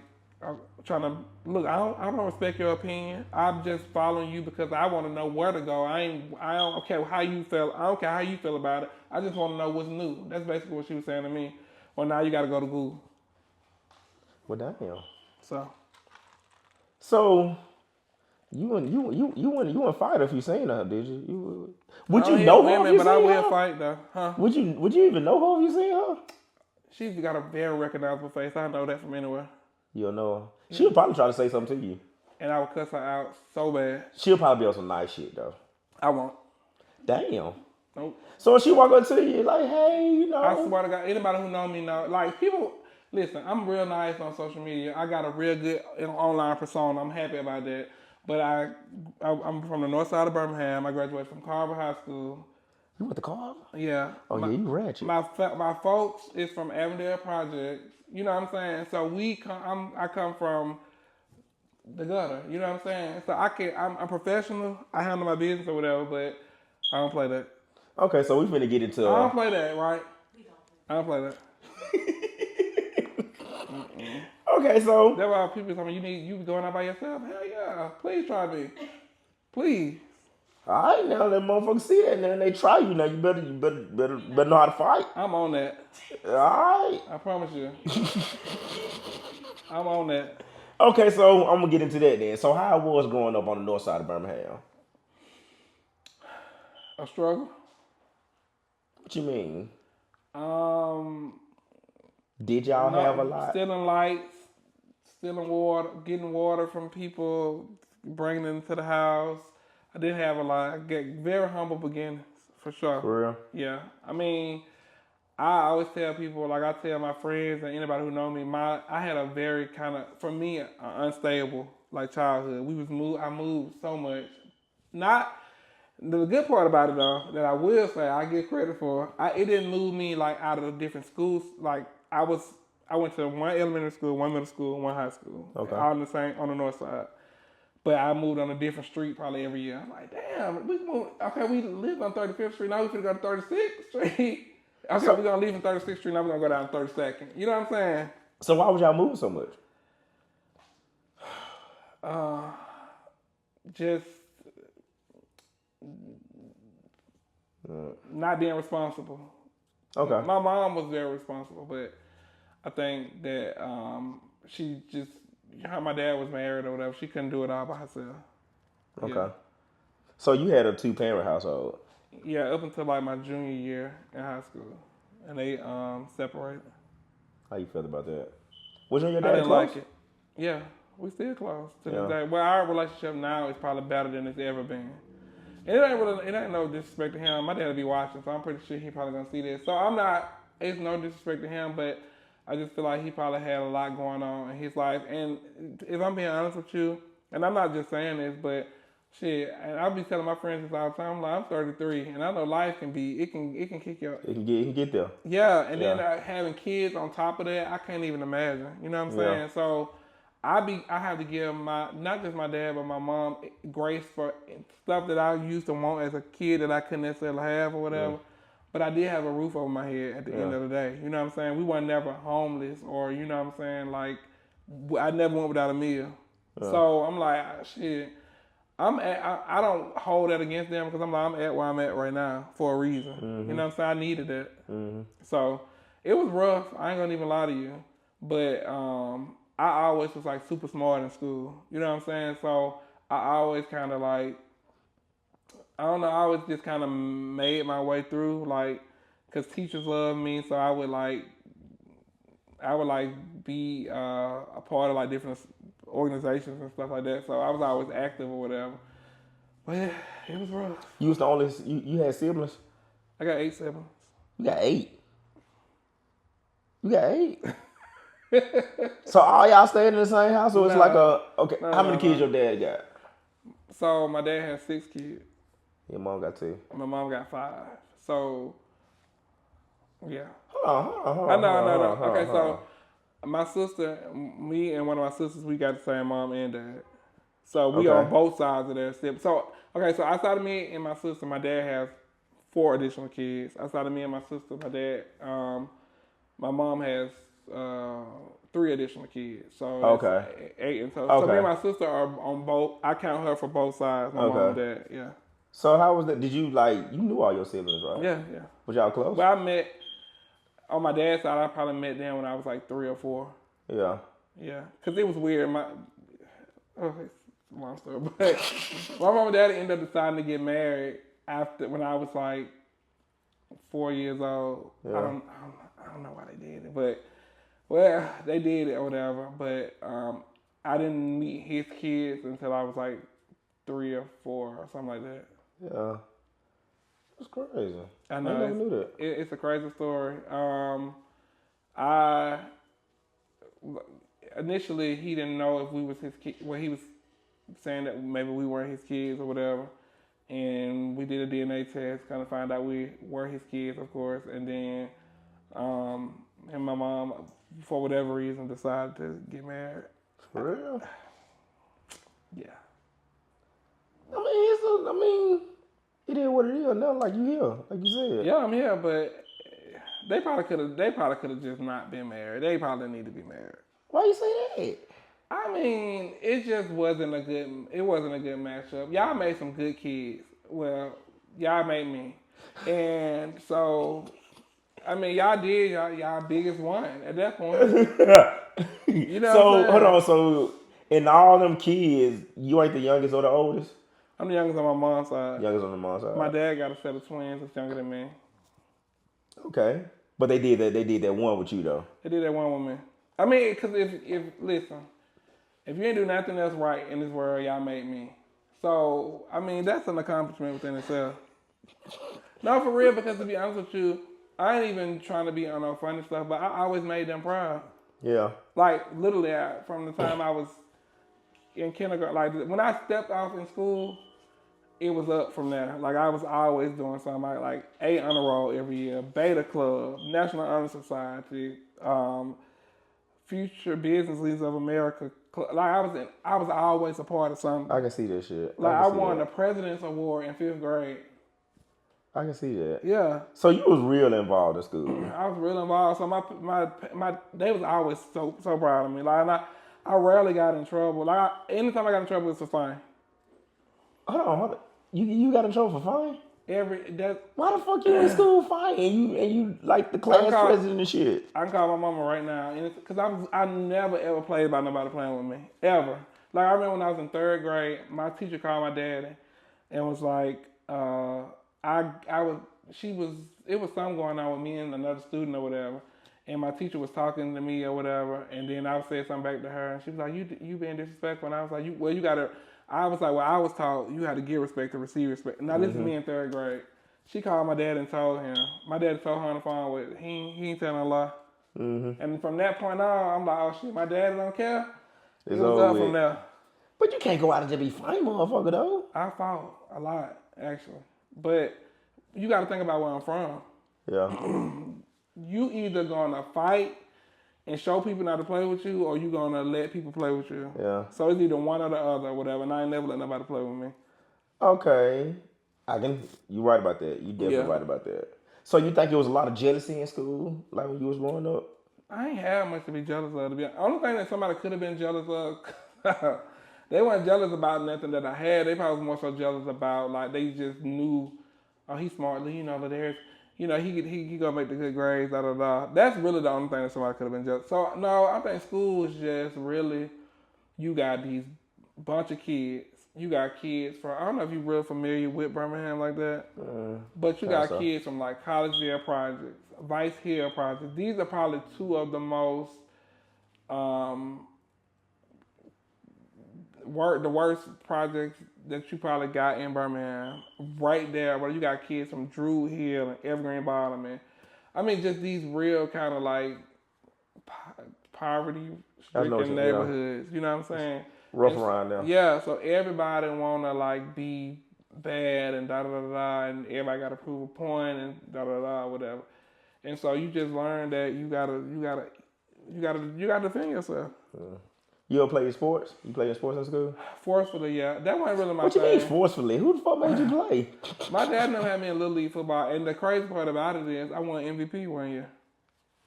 I'm trying to look. I don't respect your opinion. I'm just following you because I want to know where to go. I don't care how you feel. I don't care how you feel about it. I just want to know what's new. That's basically what she was saying to me. Well, now you got to go to Google. Well, damn. So you wouldn't fight if you seen her, did you? Would you know her if you seen her? But I will fight though, huh? Would you even know her if you seen her? She's got a very recognizable face. I know that from anywhere. You'll know her. Yeah. She'll probably try to say something to you. And I would cuss her out so bad. She'll probably be on some nice shit though. I won't. Damn. Nope. So if she walk up to you like, hey, I swear to God, anybody who know me know. Like people, listen, I'm real nice on social media. I got a real good online persona. I'm happy about that. But I'm from the north side of Birmingham. I graduated from Carver High School. You went to Carver? Yeah. Oh, yeah, you ratchet. My folks is from Avondale Projects. You know what I'm saying? So I come from the gutter. You know what I'm saying? So I'm professional. I handle my business or whatever, but I don't play that. Okay, so we finna get into... I don't play that, right? I don't play that. Okay, so... That's why people tell me, you be going out by yourself? Hell yeah. Please try me. Please. All right, now that motherfuckers see that, and then they try you. Now you better know how to fight. I'm on that. All right. I promise you. I'm on that. Okay, so I'm gonna get into that then. So how it was growing up on the north side of Birmingham? A struggle. What you mean? Did y'all have a lot? Stealing lights, stealing water, getting water from people, bringing them to the house. I did have a lot. I get very humble beginnings, for sure. For real? Yeah. I mean, I always tell people, like I tell my friends and anybody who know me, I had a very kind of, for me, unstable like childhood. I moved so much. The good part about it though, that I will say I get credit for, it didn't move me like out of the different schools. Like I went to one elementary school, one middle school, one high school. Okay. All on the north side. But I moved on a different street probably every year. I'm like, damn, we lived on 35th Street, now we finna go to 36th Street. Okay, we're gonna leave on 36th Street, now we're gonna go down 32nd. You know what I'm saying? So why was y'all moving so much? Just not being responsible. Okay. My mom was very responsible, but I think that how my dad was married or whatever, she couldn't do it all by herself. Okay. Yeah. So you had a 2-parent household? Yeah, up until like my junior year in high school. And they separated. How you feel about that? Was you and your dad I didn't close? like it. Yeah, we still close to this day. Well, our relationship now is probably better than it's ever been. And it ain't no disrespect to him. My dad will be watching, so I'm pretty sure he probably gonna see this. So it's no disrespect to him, but I just feel like he probably had a lot going on in his life. And if I'm being honest with you, and I'm not just saying this, but Shit, and I'll be telling my friends this all the time. I'm like, I'm 33, and I know life can be, it can kick you. It can get there. Yeah, and then having kids on top of that, I can't even imagine. You know what I'm saying? So I have to give not just my dad, but my mom grace for stuff that I used to want as a kid that I couldn't necessarily have or whatever. Yeah. But I did have a roof over my head at the end of the day. You know what I'm saying? We weren't never homeless or, you know what I'm saying, like, I never went without a meal. Yeah. So I'm like, shit. I don't hold that against them because I'm at where I'm at right now for a reason. Mm-hmm. You know what I'm saying? I needed that. Mm-hmm. So it was rough. I ain't gonna even lie to you. But I always was like super smart in school. You know what I'm saying? So I always kind of like, I don't know, I always just kind of made my way through, like, because teachers love me. So I would be a part of like different organizations and stuff like that. So I was always active or whatever. But yeah, it was rough. You was the only, you had siblings? I got 8 siblings. You got 8? You got 8? So all y'all stayed in the same house, or it's like how many kids your dad got? So my dad has 6 kids. Your mom got 2. My mom got 5. So, yeah. Hold on. Okay, so my sister, me and one of my sisters, we got the same mom and dad. So we on both sides of that. So outside of me and my sister, my dad has 4 additional kids. Outside of me and my sister, my dad, my mom has 3 additional kids. So 8 in total. So me and my sister are on both. I count her for both sides, my mom and dad. Yeah. So how was that? Did you you knew all your siblings, right? Yeah. Was y'all close? Well, I met. On my dad's side, I probably met them when I was like 3 or 4. Yeah. Yeah. Because it was weird. It's a long story. But my mom and dad ended up deciding to get married when I was like 4 years old. Yeah. I don't know why they did it. But, well, they did it or whatever. But I didn't meet his kids until I was like 3 or 4 or something like that. Yeah. That's crazy. I know. I never knew that. It's a crazy story. Initially, he didn't know if we was his kid. Well, he was saying that maybe we weren't his kids or whatever. And we did a DNA test, kind of find out we were his kids, of course. And then him and my mom, for whatever reason, decided to get married. For real? Yeah. I mean, it is what it is. Now, like you here, like you said. Yeah, I'm here, but they probably could have just not been married. They probably need to be married. Why you say that? I mean, it just wasn't a good matchup. Y'all made some good kids. Well, y'all made me, and so I mean, y'all did y'all biggest one at that point. You know. So hold on. So in all them kids, you ain't the youngest or the oldest? I'm the youngest on my mom's side. Youngest on the mom's side. My dad got a set of twins that's younger than me. Okay. But they did that one with you, though. They did that one with me. I mean, because listen, if you ain't do nothing else right in this world, y'all made me. So, I mean, that's an accomplishment within itself. No, for real, because to be honest with you, I ain't even trying to be on no funny stuff, but I always made them proud. Yeah. Like, literally, from the time I was in kindergarten, like, when I stepped off in school, it was up from there. Like, I was always doing something. Like A honor roll every year, Beta Club, National Honor Society, Future Business Leaders of America. Like, I was always a part of something. I can see that shit. Like, I won the President's Award in 5th grade. I can see that. Yeah. So you was real involved in school. I was real involved. So my they was always so proud of me. Like, I rarely got in trouble. Like, anytime I got in trouble, it was for fun. Hold on. You got in trouble for fine? Why the fuck you in school fine and you like the class president and shit? I can call my mama right now, and because I never ever played by nobody playing with me ever. Like, I remember when I was in 3rd grade, my teacher called my daddy and was like, it was something going on with me and another student or whatever, and my teacher was talking to me or whatever, and then I said something back to her, and she was like, you being disrespectful, and I was like, you gotta. I was like, well, I was taught you had to give respect to receive respect. Now, this is me in 3rd grade. She called my dad and told him. My dad told her on the phone with he ain't telling a lie. Mm-hmm. And from that point on, I'm like, oh shit, my dad don't care. It's was up from there. But you can't go out and just be fighting, motherfucker, though. I fought a lot, actually. But you got to think about where I'm from. Yeah. You either gonna fight and show people not to play with you, or you gonna let people play with you. Yeah. So it's either one or the other, or whatever. And I ain't never let nobody play with me. Okay. You right about that. You definitely right about that. So you think it was a lot of jealousy in school, like when you was growing up? I ain't had much to be jealous of. To be honest. Only thing that somebody could have been jealous of, they weren't jealous about nothing that I had. They probably was more so jealous about, like, they just knew, oh, he's smart. You know, LaDarrius, you know, he gonna make the good grades, da da da. That's really the only thing that somebody could have been jealous. So no, I think school is just really, you got these bunch of kids. You got kids from, I don't know if you're real familiar with Birmingham like that, but you got kids from like Collegeville projects, Vice Hill projects. These are probably two of the most the worst projects that you probably got in Birmingham. Right there, where you got kids from Drew Hill and Evergreen Bottom, and I mean just these real kind of like poverty-stricken neighborhoods. You know what I'm saying? Rough around there. Yeah, so everybody wanna like be bad and da da da da, and everybody gotta prove a point and da da da whatever. And so you just learn that you gotta defend yourself. You ever play sports? You played sports in school? Forcefully, yeah. That wasn't really my What you thing. mean forcefully? Who the fuck made you play? My dad never had me in Little League football, and the crazy part about it is I won MVP one year.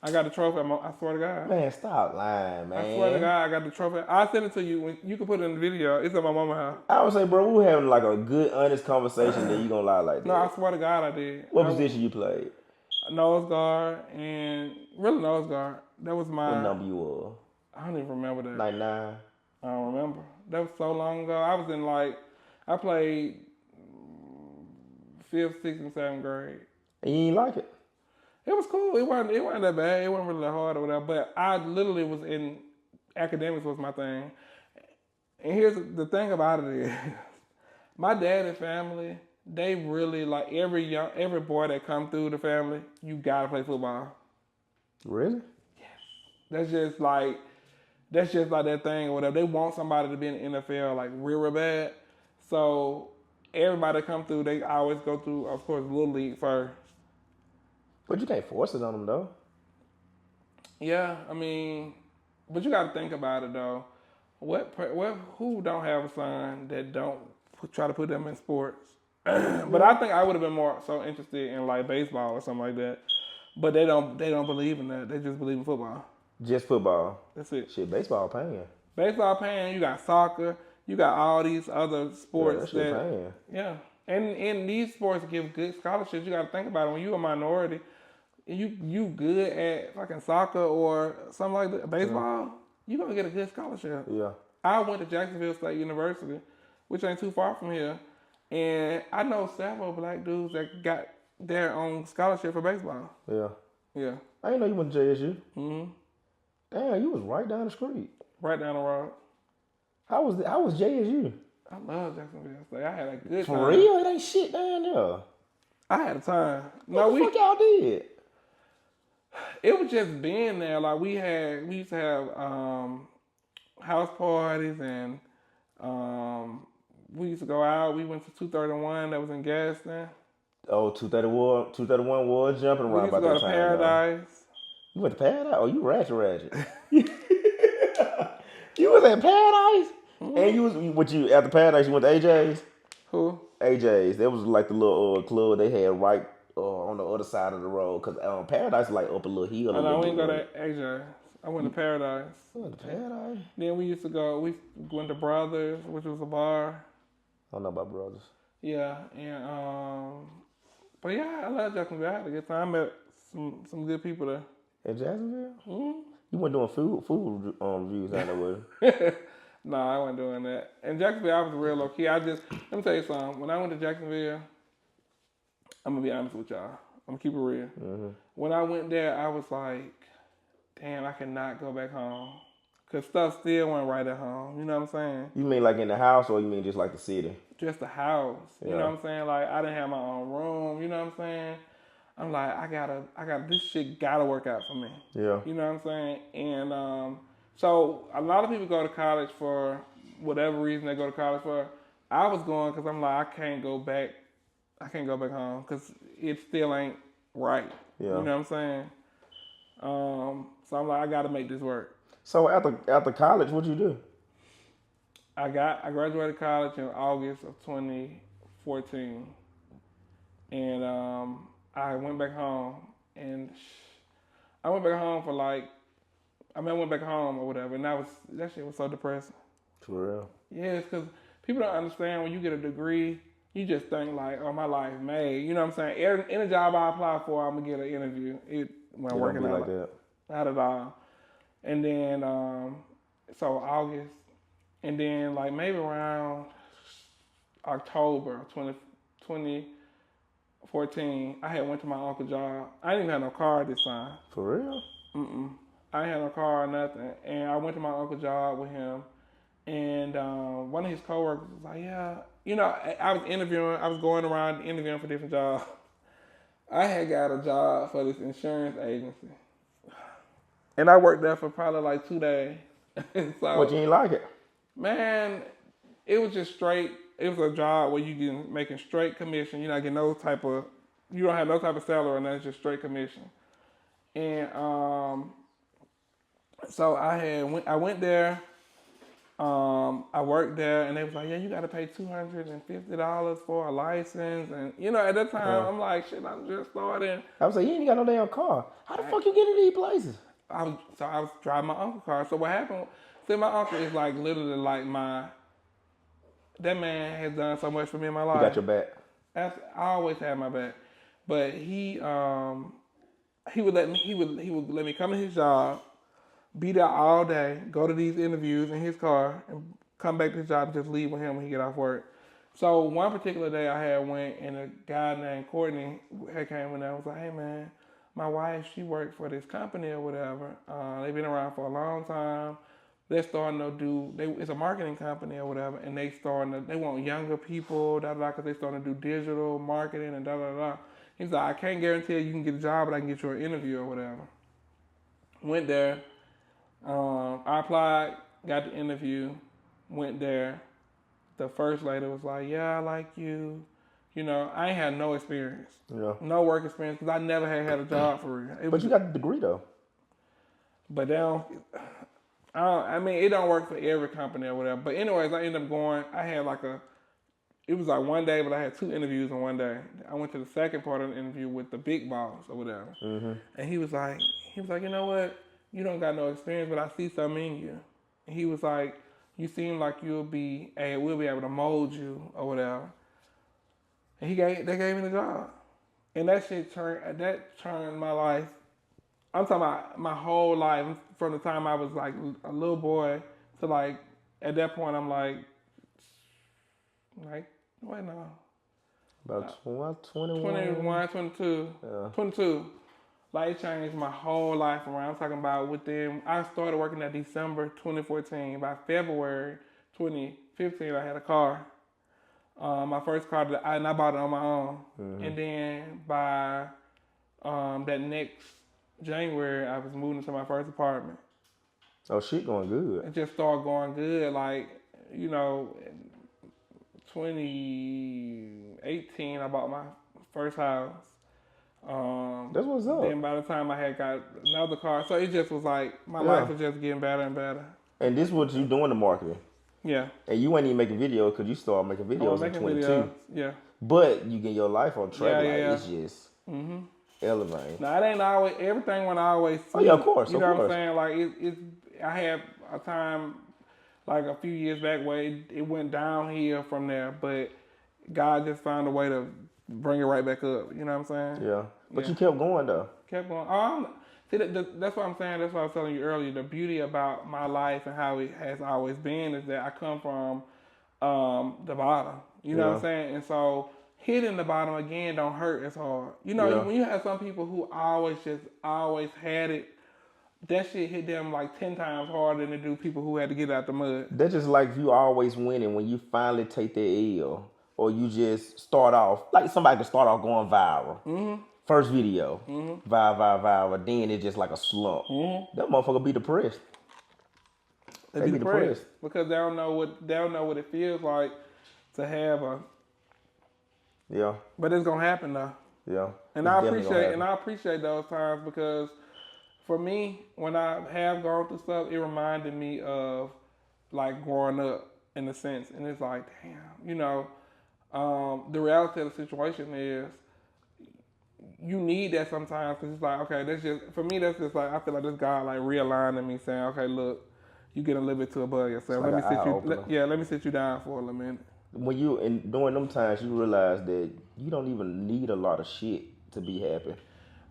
I got the trophy. I swear to God. Man, stop lying, man. I swear to God, I got the trophy. I'll send it to you. You can put it in the video. It's at my mama's house. I would say, bro, we were having like a good, honest conversation that you gonna lie like that. No, I swear to God, I did. What position you played? Nose guard, and really nose guard. That was my... What number you were? I don't even remember that. Like 9? I don't remember. That was so long ago. I was in I played 5th, 6th, and 7th grade. And you didn't like it? It was cool. It wasn't that bad. It wasn't really that hard or whatever. But I literally was in... Academics was my thing. And here's the thing about it is... My dad and family, they really, like, every boy that come through the family, you gotta play football. Really? Yes. That's just like that thing or whatever. They want somebody to be in the NFL like real bad. So everybody that come through, they always go through, of course, Little League first. But you can't force it on them though. Yeah, I mean, but you got to think about it though. Who don't have a son that don't try to put them in sports? But I think I would have been more so interested in like baseball or something like that. But they don't believe in that. They just believe in football. Just football. That's it. Shit, baseball paying. Baseball paying. You got soccer. You got all these other sports that paying. Yeah. And these sports give good scholarships. You got to think about it. When you a minority, you good at fucking soccer or something like that, baseball, you gonna get a good scholarship. Yeah. I went to Jacksonville State University, which ain't too far from here, and I know several black dudes that got their own scholarship for baseball. Yeah. Yeah. I didn't know you went to JSU. Mm-hmm. Damn, you was right down the street. Right down the road. How was JSU? I love Jacksonville State. I had a good time. For real? It ain't shit down there. I had a time. What the fuck y'all did? It was just being there. Like we used to have house parties and we used to go out. We went to 231 that was in Gaston. Oh, 231 was jumping around about that time. We used to go to Paradise. You went to Paradise? Oh, you ratchet. You was at Paradise? Mm-hmm. And you was after Paradise you went to AJ's? Who? AJ's. That was like the little club they had right on the other side of the road. Cause Paradise is like up a little hill. I went to go to AJ's. I went to Paradise. You went to Paradise? Then we went to Brothers, which was a bar. I don't know about Brothers. Yeah, and but yeah, I love Jacksonville. I had a good time. I met some good people there. In Jacksonville? Mm-hmm. You weren't doing food reviews out there with it? No, I wasn't doing that. In Jacksonville, I was real low key. Let me tell you something. When I went to Jacksonville, I'm gonna be honest with y'all. I'm gonna keep it real. Mm-hmm. When I went there, I was like, damn, I cannot go back home. Cause stuff still went right at home. You know what I'm saying? You mean like in the house, or you mean just like the city? Just the house. Yeah. You know what I'm saying? Like I didn't have my own room. You know what I'm saying? I'm like, I gotta, this shit gotta work out for me. Yeah. You know what I'm saying? And so a lot of people go to college for whatever reason they go to college for. I was going because I'm like, I can't go back home because it still ain't right. Yeah. You know what I'm saying? So I'm like, I got to make this work. So after college, what'd you do? I graduated college in August of 2014, and I went back home, and I went back home I went back home or whatever, and that shit was so depressing. For real? Yeah, it's because people don't understand when you get a degree, you just think like, oh, my life made. You know what I'm saying? Any job I apply for, I'm gonna get an interview. When I'm working like that. Not at all. And then so August, and then like maybe around October 2014, I had went to my uncle's job. I didn't even have no car this time. For real? I ain't had no car or nothing. And I went to my uncle's job with him. And one of his coworkers was like, yeah. You know, I was going around interviewing for different jobs. I had got a job for this insurance agency. And I worked there for probably like 2 days. So, What, you ain't like it? Man, it was just straight. It was a job where you get making straight commission. You're not getting you don't have no type of salary, and that's just straight commission. And so I went there. I worked there, and they was like, yeah, you got to pay $250 for a license. And, you know, at that time, I'm like, shit, I'm just starting. I was like, you ain't got no damn car. How the fuck you get into these places? I was driving my uncle's car. So what happened, my uncle is like literally like that man has done so much for me in my life. He got your back. I always had my back. But he would let me come to his job, be there all day, go to these interviews in his car, and come back to his job and just leave with him when he get off work. So one particular day I had went, and a guy named Courtney had came in there and was like, hey man, my wife, she worked for this company or whatever. They've been around for a long time. They're starting to it's a marketing company or whatever, and they want younger people, because they're starting to do digital marketing and da-da-da. He's like, I can't guarantee you can get a job, but I can get you an interview or whatever. Went there. I applied, got the interview, went there. The first lady was like, yeah, I like you. You know, I ain't had no experience. Yeah. No work experience because I never had a job for real. But you got the degree though. But it don't work for every company or whatever. But anyways, I ended up going, it was like one day, but I had 2 interviews in one day. I went to the second part of the interview with the big boss or whatever. Mm-hmm. And he was like, you know what? You don't got no experience, but I see something in you. And he was like, you seem like we'll be able to mold you or whatever. And they gave me the job. And that shit turned my life. I'm talking about my whole life from the time I was like a little boy to like, at that point I'm like, what now? About 21? 21, 22. Yeah. 22. Like, it changed my whole life around. I'm talking about I started working at December 2014. By February 2015, I had a car. My first car, and I bought it on my own. Mm-hmm. And then by that next January, I was moving into my first apartment. Oh, shit going good. It just started going good. Like, 2018, I bought my first house. That's what's up. Then by the time I had got another car, so it just was like my life was just getting better and better. And this is what you doing the marketing. Yeah. And you ain't even making videos because you started making videos in 22. Videos. Yeah. But you get your life on track. It's just elevating. Now, it ain't always, everything when I always see. Oh, yeah, of course. You know what I'm saying? Like, I had a time, like a few years back where it went downhill from there, but God just found a way to bring it right back up. You know what I'm saying? Yeah. But you kept going, though. Kept going. See, that's what I'm saying. That's what I was telling you earlier. The beauty about my life and how it has always been is that I come from the bottom. You know what I'm saying? And so hitting the bottom again don't hurt as hard. You know, when you have some people who always had it, that shit hit them like 10 times harder than it do people who had to get out the mud. That's just like you always winning when you finally take that L. Or you just start off, like somebody can start off going viral. Mm-hmm. First video, viral, then it's just like a slump. Mm-hmm. That motherfucker be depressed. They be depressed because they don't know what it feels like to have a. Yeah. But it's gonna happen though. Yeah. And I appreciate those times because for me, when I have gone through stuff, it reminded me of like growing up in a sense, and it's like, damn, the reality of the situation is you need that sometimes because it's like, okay, that's just for me. That's just like I feel like this guy like realigning me, saying, okay, look, you get a little bit too above yourself. Like let me sit you down for a little minute. When you and during them times, you realize that you don't even need a lot of shit to be happy.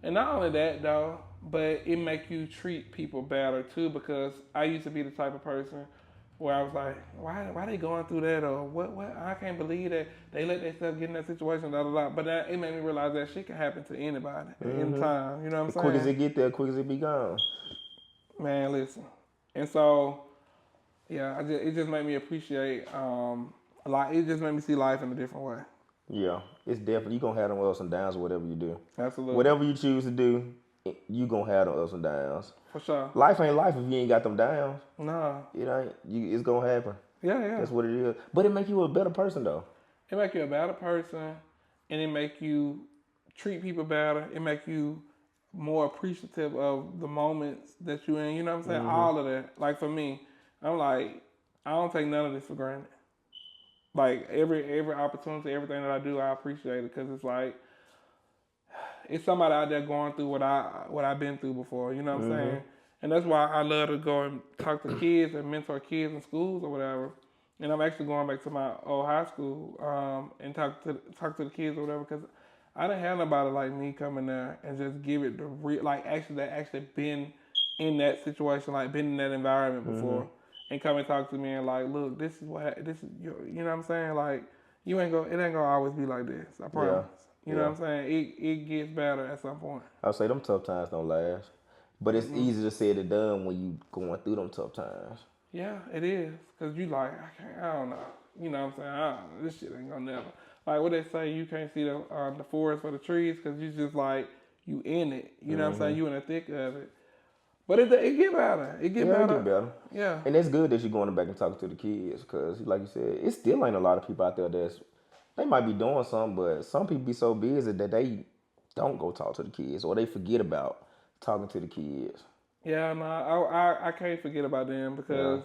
And not only that though, but it make you treat people better too. Because I used to be the type of person where I was like, why they going through that, or what I can't believe that they let themselves get in that situation, da da da. But it made me realize that shit can happen to anybody at any time. You know what I'm saying? Quick as it get there, quick as it be gone. Man, listen. And so, yeah, it just made me appreciate it just made me see life in a different way. Yeah, it's definitely you gonna have them ups and downs or whatever you do. Absolutely. Whatever you choose to do, you gonna have them ups and downs. For sure. Life ain't life if you ain't got them downs. Nah. It's gonna happen. Yeah. That's what it is. But it make you a better person though. It make you a better person, and it make you treat people better. It make you more appreciative of the moments that you're in. You know what I'm saying? All of that. Like for me, I'm like, I don't take none of this for granted. Like every opportunity, everything that I do, I appreciate it because it's like it's somebody out there going through what I've been through before. You know what I'm saying? And that's why I love to go and talk to kids and mentor kids in schools or whatever. And I'm actually going back to my old high school and talk to the kids or whatever because I didn't have nobody like me come in there and just give it the real, like actually been in that situation, like been in that environment before. And come and talk to me and like, look, this is you know what I'm saying? Like, it ain't gonna always be like this. I promise. You know what I'm saying? It gets better at some point. I'll say them tough times don't last, but it's easier to say than done when you going through them tough times. Yeah, it is, cause you like, I don't know. You know what I'm saying? This shit ain't gonna never. Like what they say, you can't see the forest for the trees, cause you just like you in it. You know what I'm saying? You in the thick of it. But it get better. It get better. Yeah. And it's good that you're going back and talking to the kids because, like you said, it still ain't a lot of people out there they might be doing something, but some people be so busy that they don't go talk to the kids or they forget about talking to the kids. Yeah, no, I can't forget about them because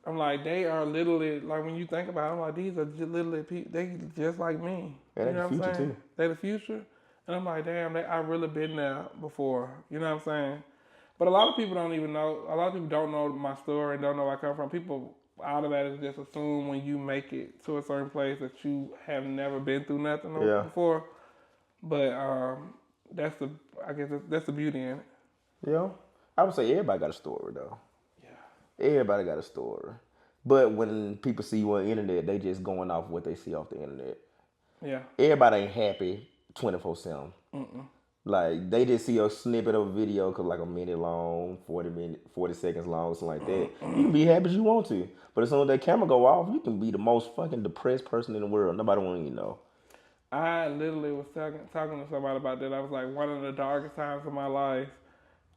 I'm like, they are literally, like when you think about it, I'm like, these are just literally people, they just like me. Yeah, you know the future what I'm saying? too. They the future. And I'm like, damn, I really been there before. You know what I'm saying? But a lot of people don't even know. A lot of people don't know my story and don't know where I come from. People automatically just assume when you make it to a certain place that you have never been through nothing before. But that's the beauty in it. Yeah, I would say everybody got a story though. Yeah, everybody got a story. But when people see you on the internet, they just going off what they see off the internet. Yeah, everybody ain't happy 24/7. Like, they just see a snippet of a video, cause like a minute long, 40 seconds long, something like that. You can be happy as you want to. But as soon as that camera go off, you can be the most fucking depressed person in the world. Nobody want you to know. I literally was talking to somebody about that. I was like, one of the darkest times of my life,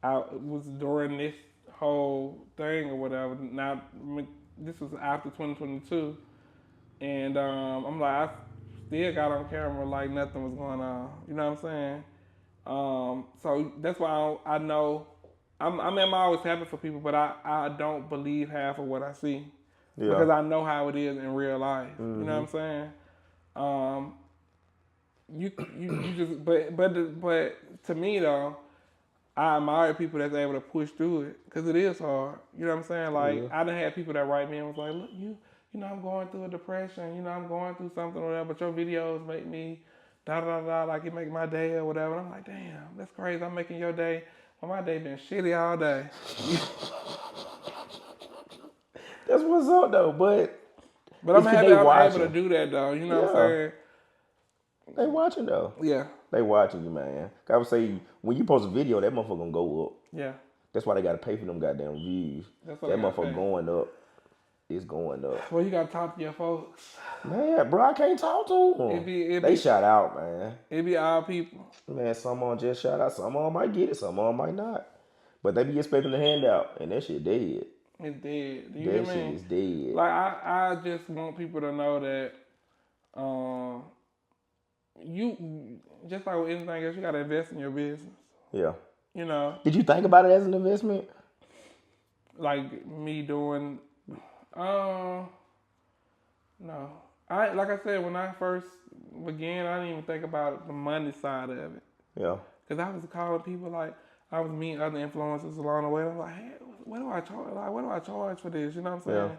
I was during this whole thing or whatever. Now, this was after 2022. And I'm like, I still got on camera like nothing was going on. You know what I'm saying? So that's why I know I'm always happy for people, but I don't believe half of what I see because I know how it is in real life. You know what I'm saying? You just but to me though, I admire people that's able to push through it because it is hard. You know what I'm saying? Like I done had people that write me and was like, look, you know I'm going through a depression. You know I'm going through something or whatever, but your videos make me. Like it make my day or whatever. And I'm like, damn, that's crazy. I'm making your day. Well, my day been shitty all day. That's what's up though, but I'm happy I'm able to do that though. You know what I'm saying? They watching though. Yeah. They watching you, man. I would say when you post a video, that motherfucker gonna go up. Yeah. That's why they gotta pay for them goddamn views. That motherfucker going up. It's going up. Well, you gotta talk to your folks. Man, bro, I can't talk to them. They shout out, man. It be all people. Man, some of them just shout out. Some of them might get it. Some of them might not. But they be expecting a handout, and that shit dead. It's dead. Do you That hear shit me? is dead. Like I just want people to know that you just like with anything else, you gotta invest in your business. Yeah. You know, Did you think about it as an investment? like me doing, no. Like I said, when I first began, I didn't even think about the money side of it. Yeah. Cause I was calling people like I was meeting other influencers along the way. I'm like, hey, what do I charge? Like, what do I charge for this? You know what I'm saying? Yeah.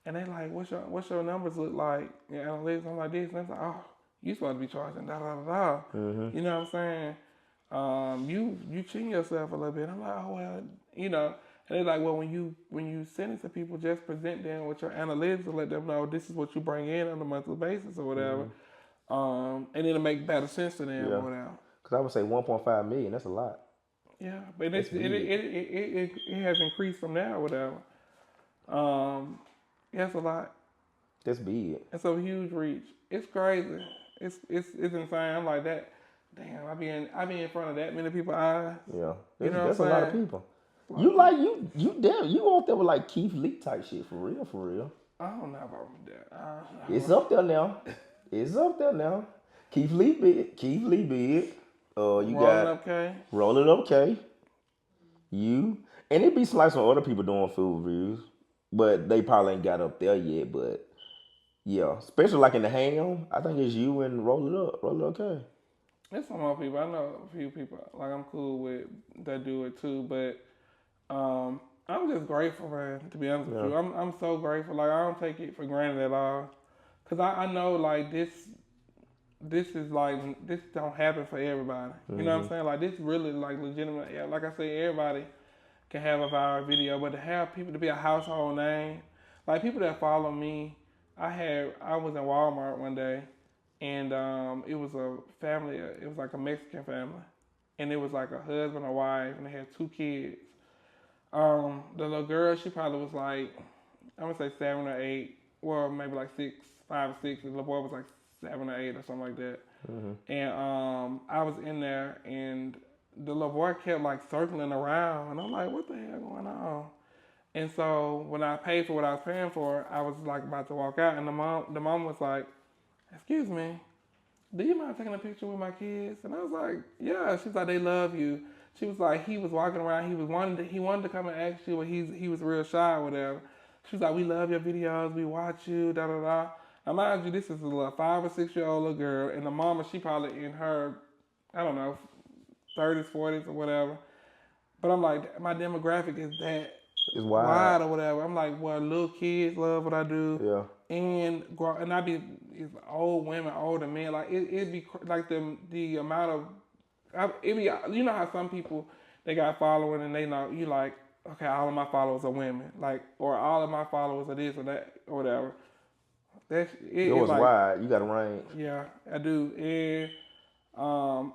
And they like, what's your numbers look like? Your analytics. I'm like this, and they're like, oh, you supposed to be charging da da da da. Mm-hmm. You know what I'm saying? You cheating yourself a little bit. I'm like, oh well, you know. And they're like, well, when you send it to people, just present them with your analytics and let them know this is what you bring in on a monthly basis or whatever. And it'll make better sense to them Yeah. or whatever. Because I would say 1.5 million. That's a lot. Yeah, but That's big. it has increased from there or whatever. Yeah, it's a lot. That's big. It's a huge reach. It's crazy. It's insane. I'm like that. Damn, I be in front of that many people's eyes. Yeah. You know That's a what I'm lot of saying? people. You out there with like Keith Lee type shit for real, for real. I don't know about that. It's up there now. It's up there now. Keith Lee big. Keith Lee big. You Rolling got Up K. Rolling Up K. You. And it be some other people doing food reviews. But they probably ain't got up there yet. But yeah. Especially like in the ham. I think it's you and Rolling Up K. There's some more people. I know a few people like I'm cool with that do it too, but I'm just grateful, man. To be honest with you, I'm so grateful. Like I don't take it for granted at all, cause I know like this is like this don't happen for everybody. You know what I'm saying? Like this really like legitimate. Yeah, like I said, everybody can have a viral video, but to have people to be a household name, like people that follow me, I was in Walmart one day. And it was a family, it was like a Mexican family. And it was like a husband and wife, and they had 2 kids. The little girl, she probably was like, I'm gonna say 7 or 8, well, maybe like 5 or 6. The little boy was like 7 or 8 or something like that. And I was in there, and the little boy kept like circling around. And I'm like, what the hell going on? And so when I paid for what I was paying for, I was like about to walk out, and the mom was like, excuse me, do you mind taking a picture with my kids? And I was like, yeah. She's like, they love you. She was like, he was walking around, he wanted to come and ask you, but he was real shy or whatever. She was like, we love your videos, we watch you, da da da. Now mind you, this is a little 5 or 6 year old little girl, and the mama, she probably in her, I don't know, 30s, 40s or whatever. But I'm like, my demographic is that It's wide or whatever. I'm like, well, little kids love what I do. Yeah. And I be it's old women, older men. Like it be like the amount of it be, you know how some people they got following and they know you like, okay, all of my followers are women, like, or all of my followers are this or that or whatever. It was like, wide. You got a range. Yeah, I do. And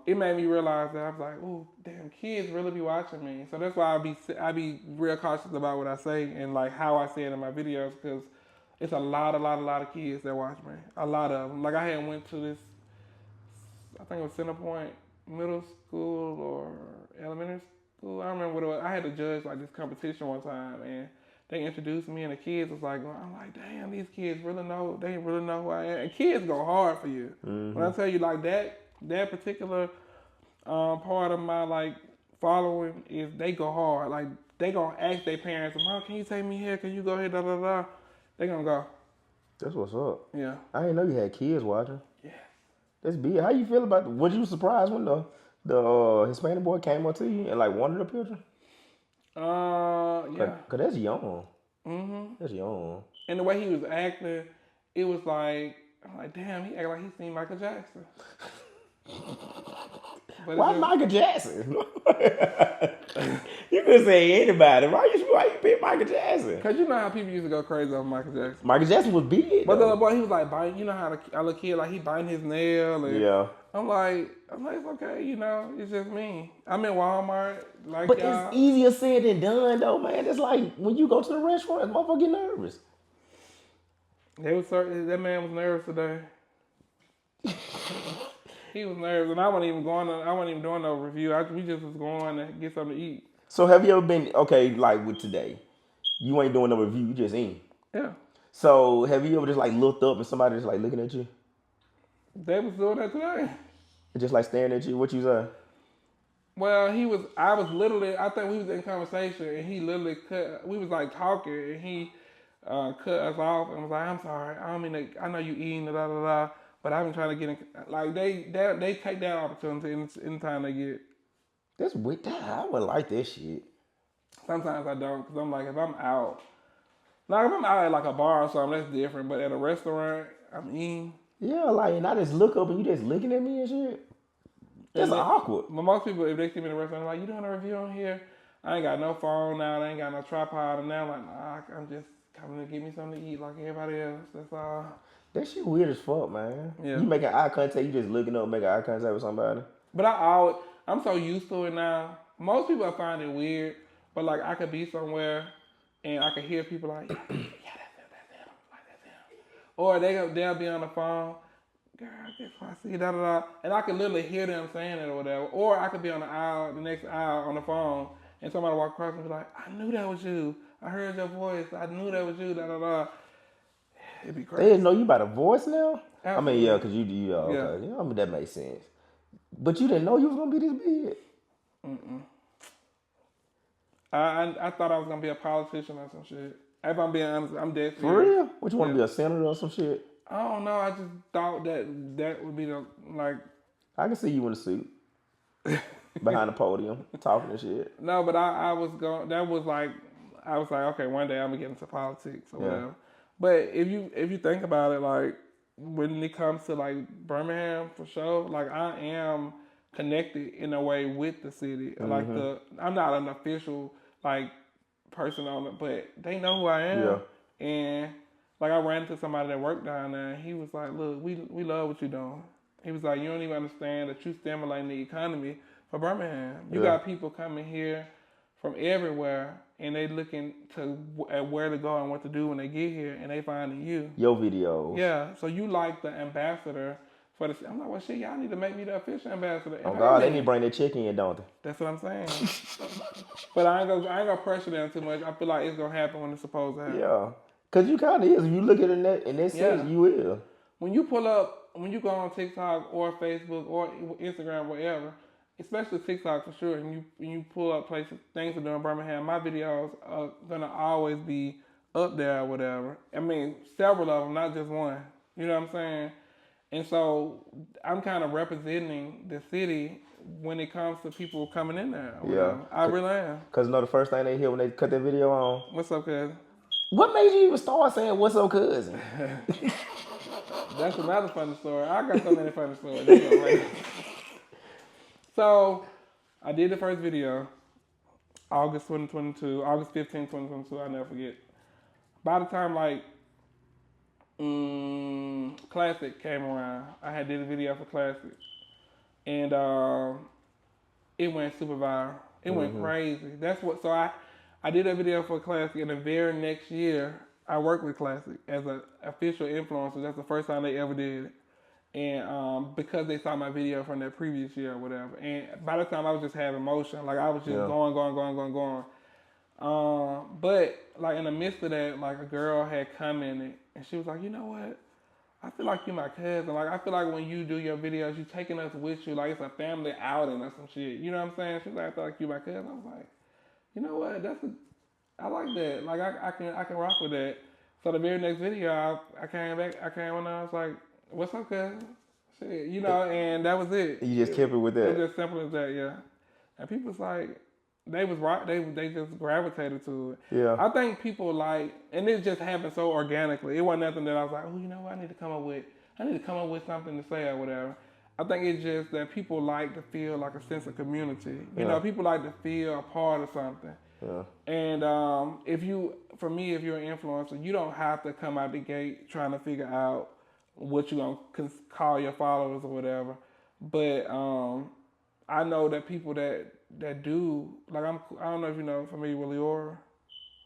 it made me realize that I was like, oh, damn, kids really be watching me. So that's why I be real cautious about what I say and like how I say it in my videos, because it's a lot of kids that watch me. A lot of them. Like I had went to this, I think it was Centerpoint Middle School or Elementary School. I don't remember what it was. I had to judge like this competition one time, and they introduced me, and the kids was like, I'm like, damn, these kids really know. They really know who I am. And kids go hard for you. When I tell you like that particular part of my like following is they go hard. Like they gonna ask their parents, Mom, can you take me here? Can you go here? Da da da. They gonna go. That's what's up. Yeah. I didn't know you had kids watching. Yeah. That's big. How you feel about it? Was you surprised when the Hispanic boy came up to you and like wanted a picture? Yeah. Cause that's young. That's young. And the way he was acting, it was like, I'm like, damn, he acted like he seen Michael Jackson. But Why Michael Jackson? You could say anybody. Why you pick Michael Jackson? Cause you know how people used to go crazy over Michael Jackson. Michael Jackson was big. But the little boy, he was like biting. You know how a little kid like he biting his nail. And Yeah. I'm like, it's okay. You know, it's just me. I'm in Walmart, like But y'all. it's easier said than done, though, man. It's like when you go to the restaurant, motherfucker get nervous. That man was nervous today. He was nervous, and I wasn't even doing no review. We just was going to get something to eat. So have you ever been, okay, like with today, You ain't doing no review. You just in. Yeah. So have you ever just like looked up and somebody just like looking at you? They was doing that today. Just like staring at you? What you say? Well, I was literally, I think we was in conversation and he literally we was like talking and he cut us off and was like, I'm sorry, I don't mean to, I know you eating, da da da, but I've been trying to get in, like they take that opportunity anytime they get. That's weird. I would like that shit. Sometimes I don't, because I'm like, if I'm out at like a bar or something, that's different, but at a restaurant, I'm eating. Yeah, like, and I just look up and you just looking at me and shit. That's awkward. But most people, if they see me in the restaurant, they're like, you doing a review on here? I ain't got no phone now. I ain't got no tripod. And now I'm like, nah, I'm just coming to get me something to eat like everybody else. That's all. That shit weird as fuck, man. Yeah. You making eye contact, you just looking up, making eye contact with somebody. But I'm so used to it now. Most people find it weird, but like I could be somewhere and I could hear people like, yeah, that's them, like that's them. Or they'll be on the phone. Girl, guess what I see, da da da. And I could literally hear them saying it or whatever. Or I could be on the next aisle on the phone, and somebody walk across and be like, I knew that was you. I heard your voice. I knew that was you, da da da. It'd be crazy. They didn't know you by the voice now? Absolutely. I mean, yeah, because you okay. Yeah, I mean, that makes sense. But you didn't know you was going to be this big? Mm-mm. I thought I was going to be a politician or some shit. If I'm being honest, I'm dead serious. For real? What, you want to be a senator or some shit? I don't know. I just thought that would be the, like... I can see you in a suit. Behind the podium, talking and shit. No, but I was going... That was like... I was like, okay, one day I'm going to get into politics or whatever. But if you think about it, like, when it comes to, like, Birmingham, for sure, like, I am connected in a way with the city. Mm-hmm. Like, I'm not an official, like, person on it, but they know who I am. Yeah. And... Like, I ran into somebody that worked down there, and he was like, look, we love what you're doing. He was like, you don't even understand that you stimulating the economy for Birmingham. You got people coming here from everywhere, and they looking at where to go and what to do when they get here, and they finding you. Your videos. Yeah, so you like the ambassador for the... I'm like, well, shit, y'all need to make me the official ambassador. And oh, God, they need to bring their chicken in, don't they? That's what I'm saying. But I ain't gonna pressure them too much. I feel like it's gonna happen when it's supposed to happen. Yeah. Because you kind of is. If you look at it in that sense, you will. When you go on TikTok or Facebook or Instagram, whatever, especially TikTok for sure, and you pull up places, things to do in Birmingham, my videos are going to always be up there or whatever. I mean, several of them, not just one. You know what I'm saying? And so I'm kind of representing the city when it comes to people coming in there. Yeah. I really am. Because the first thing they hear when they cut that video on? What's up, cuz? What made you even start saying, what's up, cousin? That's another funny story. I got so many funny stories. So, I did the first video, August 15, 2022, I'll never forget. By the time, like, Classic came around, I did a video for Classic. And it went super viral. It went crazy. So I did a video for Classic, and the very next year, I worked with Classic as an official influencer. That's the first time they ever did it. And because they saw my video from that previous year or whatever. And by the time I was just having motion, like I was just going. But like in the midst of that, like a girl had commented, and she was like, you know what? I feel like you're my cousin. Like I feel like when you do your videos, you taking us with you, like it's a family outing or some shit. You know what I'm saying? She was like, I feel like you're my cousin. I was like, you know what? I like that. Like I can rock with that. So the very next video, I came back. I came on and I was like, "What's up, cousin?" Shit, you know, and that was it. You just kept it with that. It was just simple as that, yeah. And people was like, they was right. They just gravitated to it. Yeah. I think people like, and it just happened so organically. It wasn't nothing that I was like, oh, you know what? I need to come up with something to say or whatever. I think it's just that people like to feel like a sense of community. You know, people like to feel a part of something. Yeah. And if you're an influencer, you don't have to come out the gate trying to figure out what you're going to call your followers or whatever. But I know that people that do, like I don't know if you know, familiar with Leora.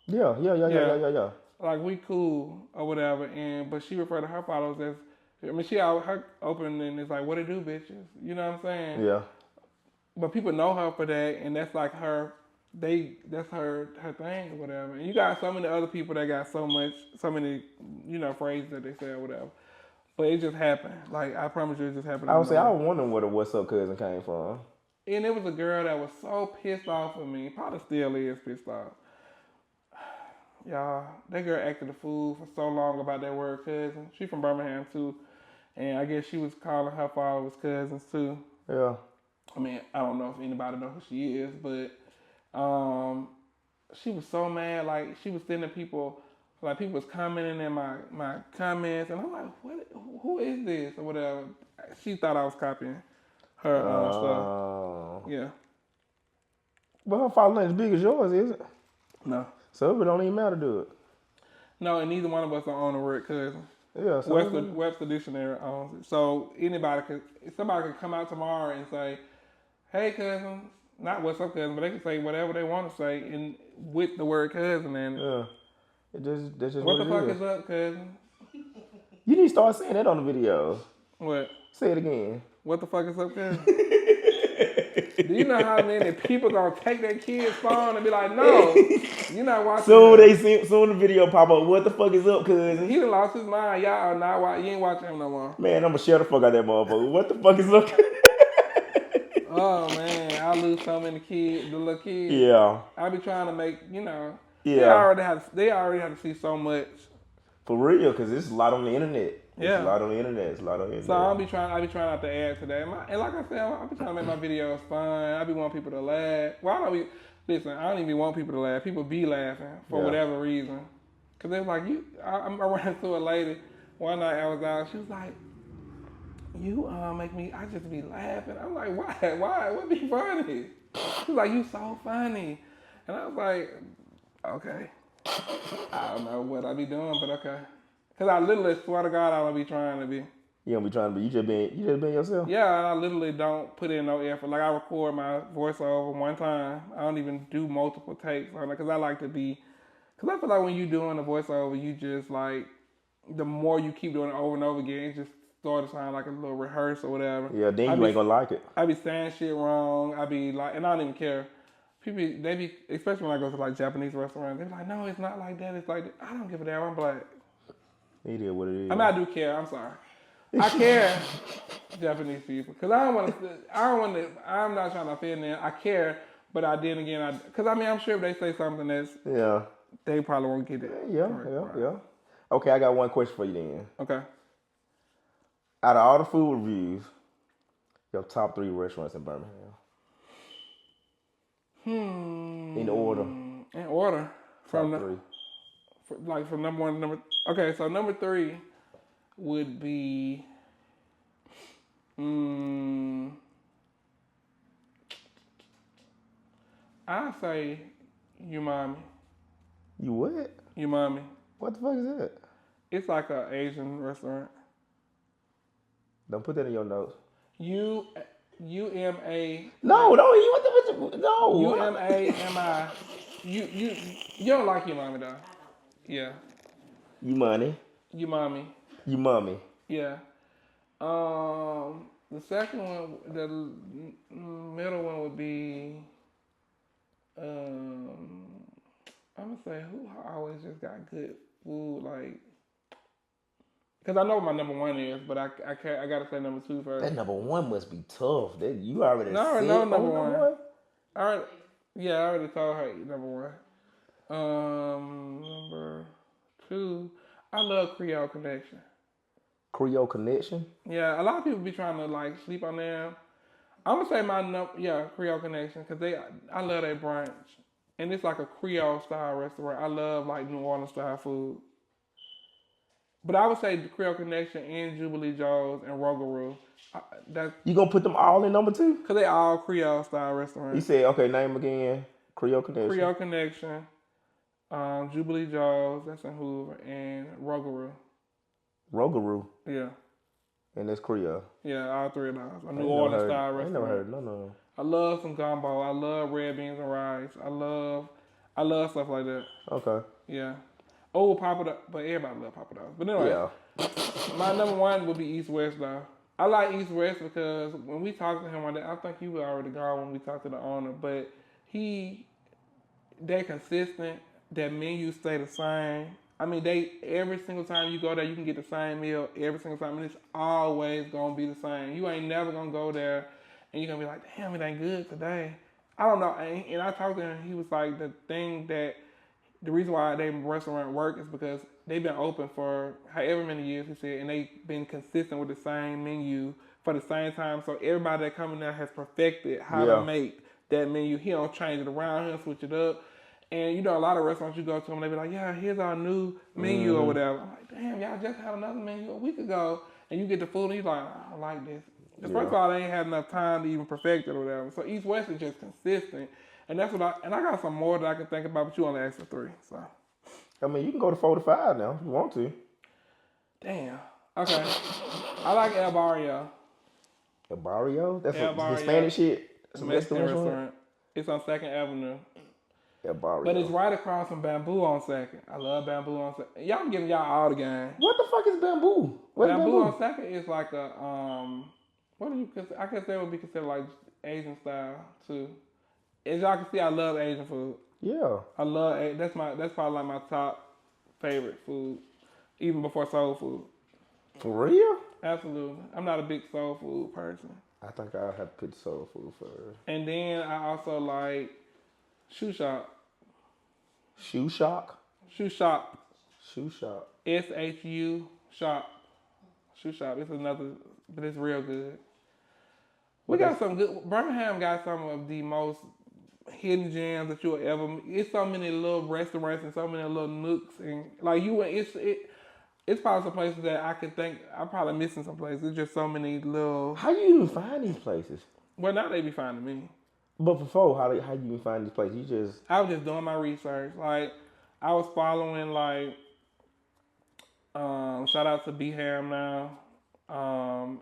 Yeah. Like we cool or whatever, but she referred to her followers as, I mean, her opening is like, what it do, bitches? You know what I'm saying? Yeah. But people know her for that, and that's like her that's her thing or whatever. And you got so many other people that got so many, phrases that they say or whatever. But it just happened. Like, I promise you, it just happened. I was wondering where the What's Up Cousin came from. And it was a girl that was so pissed off with me. Probably still is pissed off. Y'all, that girl acted a fool for so long about that word cousin. She from Birmingham, too. And I guess she was calling her followers cousins, too. Yeah. I mean, I don't know if anybody knows who she is, but she was so mad. Like, she was sending people, like, people was commenting in my comments, and I'm like, what? Who is this? Or whatever. She thought I was copying her stuff. Yeah. Well, her following as big as yours, is it? No. So it don't even matter, do it? No, and neither one of us are on the word cousin. Yeah. So Webster Dictionary owns it. So somebody could come out tomorrow and say, hey, cousins. Not what's up, cousin, but they can say whatever they want to say and with the word cousin in it. Yeah. That's just what the fuck is up, cousin? You need to start saying that on the video. What? Say it again. What the fuck is up, cousin? Do you know how many people gonna take their kid's phone and be like, no, you're not watching Soon the video pop up, what the fuck is up, cousin? He done lost his mind. Y'all are not watching. You ain't watching him no more. Man, I'm gonna shut the fuck out that motherfucker. What the fuck is up? Oh, man. I lose so many kids, the little kids. Yeah. I be trying to make, Yeah. They already have to see so much. For real, because it's a lot on the internet. Yeah. It's a lot on the internet. So I be trying not to add to that. And like I said, I be trying to make my videos fun. I be wanting people to laugh. Well, I don't even want people to laugh. People be laughing for whatever reason. Because they was like, I ran into a lady one night I was out. She was like, you make me, I just be laughing. I'm like, why? What be funny? She was like, you so funny. And I was like, okay. I don't know what I be doing, but okay. Because I literally swear to God, I don't be trying to be. You don't be trying to be, you just being yourself? Yeah, and I literally don't put in no effort. Like, I record my voiceover one time. I don't even do multiple takes on it because I like to be, because I feel like when you doing a voiceover, you just like, the more you keep doing it over and over again, it just start to sound like a little rehearsed or whatever. Yeah, then you ain't gonna like it. I be saying shit wrong. I be like, and I don't even care. People, they be, especially when I go to like Japanese restaurants, they be like, no, it's not like that. It's like that. I don't give a damn. I'm like, it is what it is. I mean, I do care. I'm sorry. I care, Japanese people, because I don't want to. I'm not trying to offend them. I care, but then again, because I'm sure if they say something that's, they probably won't get it. Yeah. Okay, I got one question for you then. Okay. Out of all the food reviews, your top 3 restaurants in Birmingham. In order. In order. Top 3. From number 1 to number. Okay, so number 3 would be. I say umami. You what? Umami. What the fuck is that? It's like an Asian restaurant. Don't put that in your notes. U-M-A. No, no. U-M-A-M-I. You don't like umami though. Yeah. Umami. Umami. Yeah. The second one, the middle one would be. I'm gonna say who always just got good food, like. Because I know what my number 1 is, but I gotta say number 2 first. That number 1 must be tough. You already said know number one. I already told her number 1. Number 2, I love Creole Connection. Creole Connection? Yeah, a lot of people be trying to like sleep on them. I'm gonna say my number, Creole Connection, because I love their brunch, and it's like a Creole style restaurant. I love like New Orleans style food. But I would say the Creole Connection and Jubilee Joe's and Rogaroo. You gonna put them all in number 2? Because they all Creole style restaurants. You said, okay, name again. Creole Connection. Creole Connection, Jubilee Joe's, that's in Hoover, and Rogaroo. Rogaroo? Yeah. And that's Creole? Yeah, all 3 of those. A New Orleans style restaurant. I never heard. No. I love some gumbo. I love red beans and rice. I love stuff like that. Okay. Yeah. Oh, Papa Dough, but everybody love Papa Dough. But anyway, my number 1 would be East West though. I like East West because when we talked to him one day, I think he was already gone when we talked to the owner, but he they're consistent. That menu stay the same. I mean, they every single time you go there, you can get the same meal every single time, and it's always gonna be the same. You ain't never gonna go there, and you're gonna be like, damn, it ain't good today. I don't know. And I talked to him. He was like, the reason why they restaurant work is because they've been open for however many years, he said, and they've been consistent with the same menu for the same time. So everybody that coming there has perfected how to make that menu. He don't change it around. He'll switch it up. And you know, a lot of restaurants you go to them, they be like, yeah, here's our new menu or whatever. I'm like, damn, y'all just had another menu a week ago. And you get the food and you're like, I don't like this. First of all, they ain't had enough time to even perfect it or whatever. So East West is just consistent. And that's what I got some more that I can think about, but you only asked for 3. So I mean, you can go to 4 to 5 now if you want to. damn. Okay. I like El Barrio. El Barrio? That's El a Barrio. Hispanic shit? It's a Mexican restaurant. It's on 2nd Avenue. El Barrio. But it's right across from Bamboo on 2nd. I love Bamboo on 2nd. Y'all giving y'all all the game. What the fuck is Bamboo? What is Bamboo on 2nd is like a, what do you consider? I guess that would be considered like Asian style too. As y'all can see, I love Asian food. Yeah. I love, that's probably like my top favorite food, even before soul food. For real? Absolutely. I'm not a big soul food person. I think I'll have to put soul food first. And then I also like Shoe Shop. Shoe Shock? Shoe Shop. Shoe Shop. SHU Shop. Shoe Shop. It's another, but it's real good. We got some good, Birmingham got some of the most hidden gems that you'll ever, it's so many little restaurants and so many little nooks and like it's probably some places that I could think, I'm probably missing some places. It's just so many little. How you even find these places? Well, now they be finding me. But before, how you even find these places? I was just doing my research. Like, I was following like, shout out to Bham now.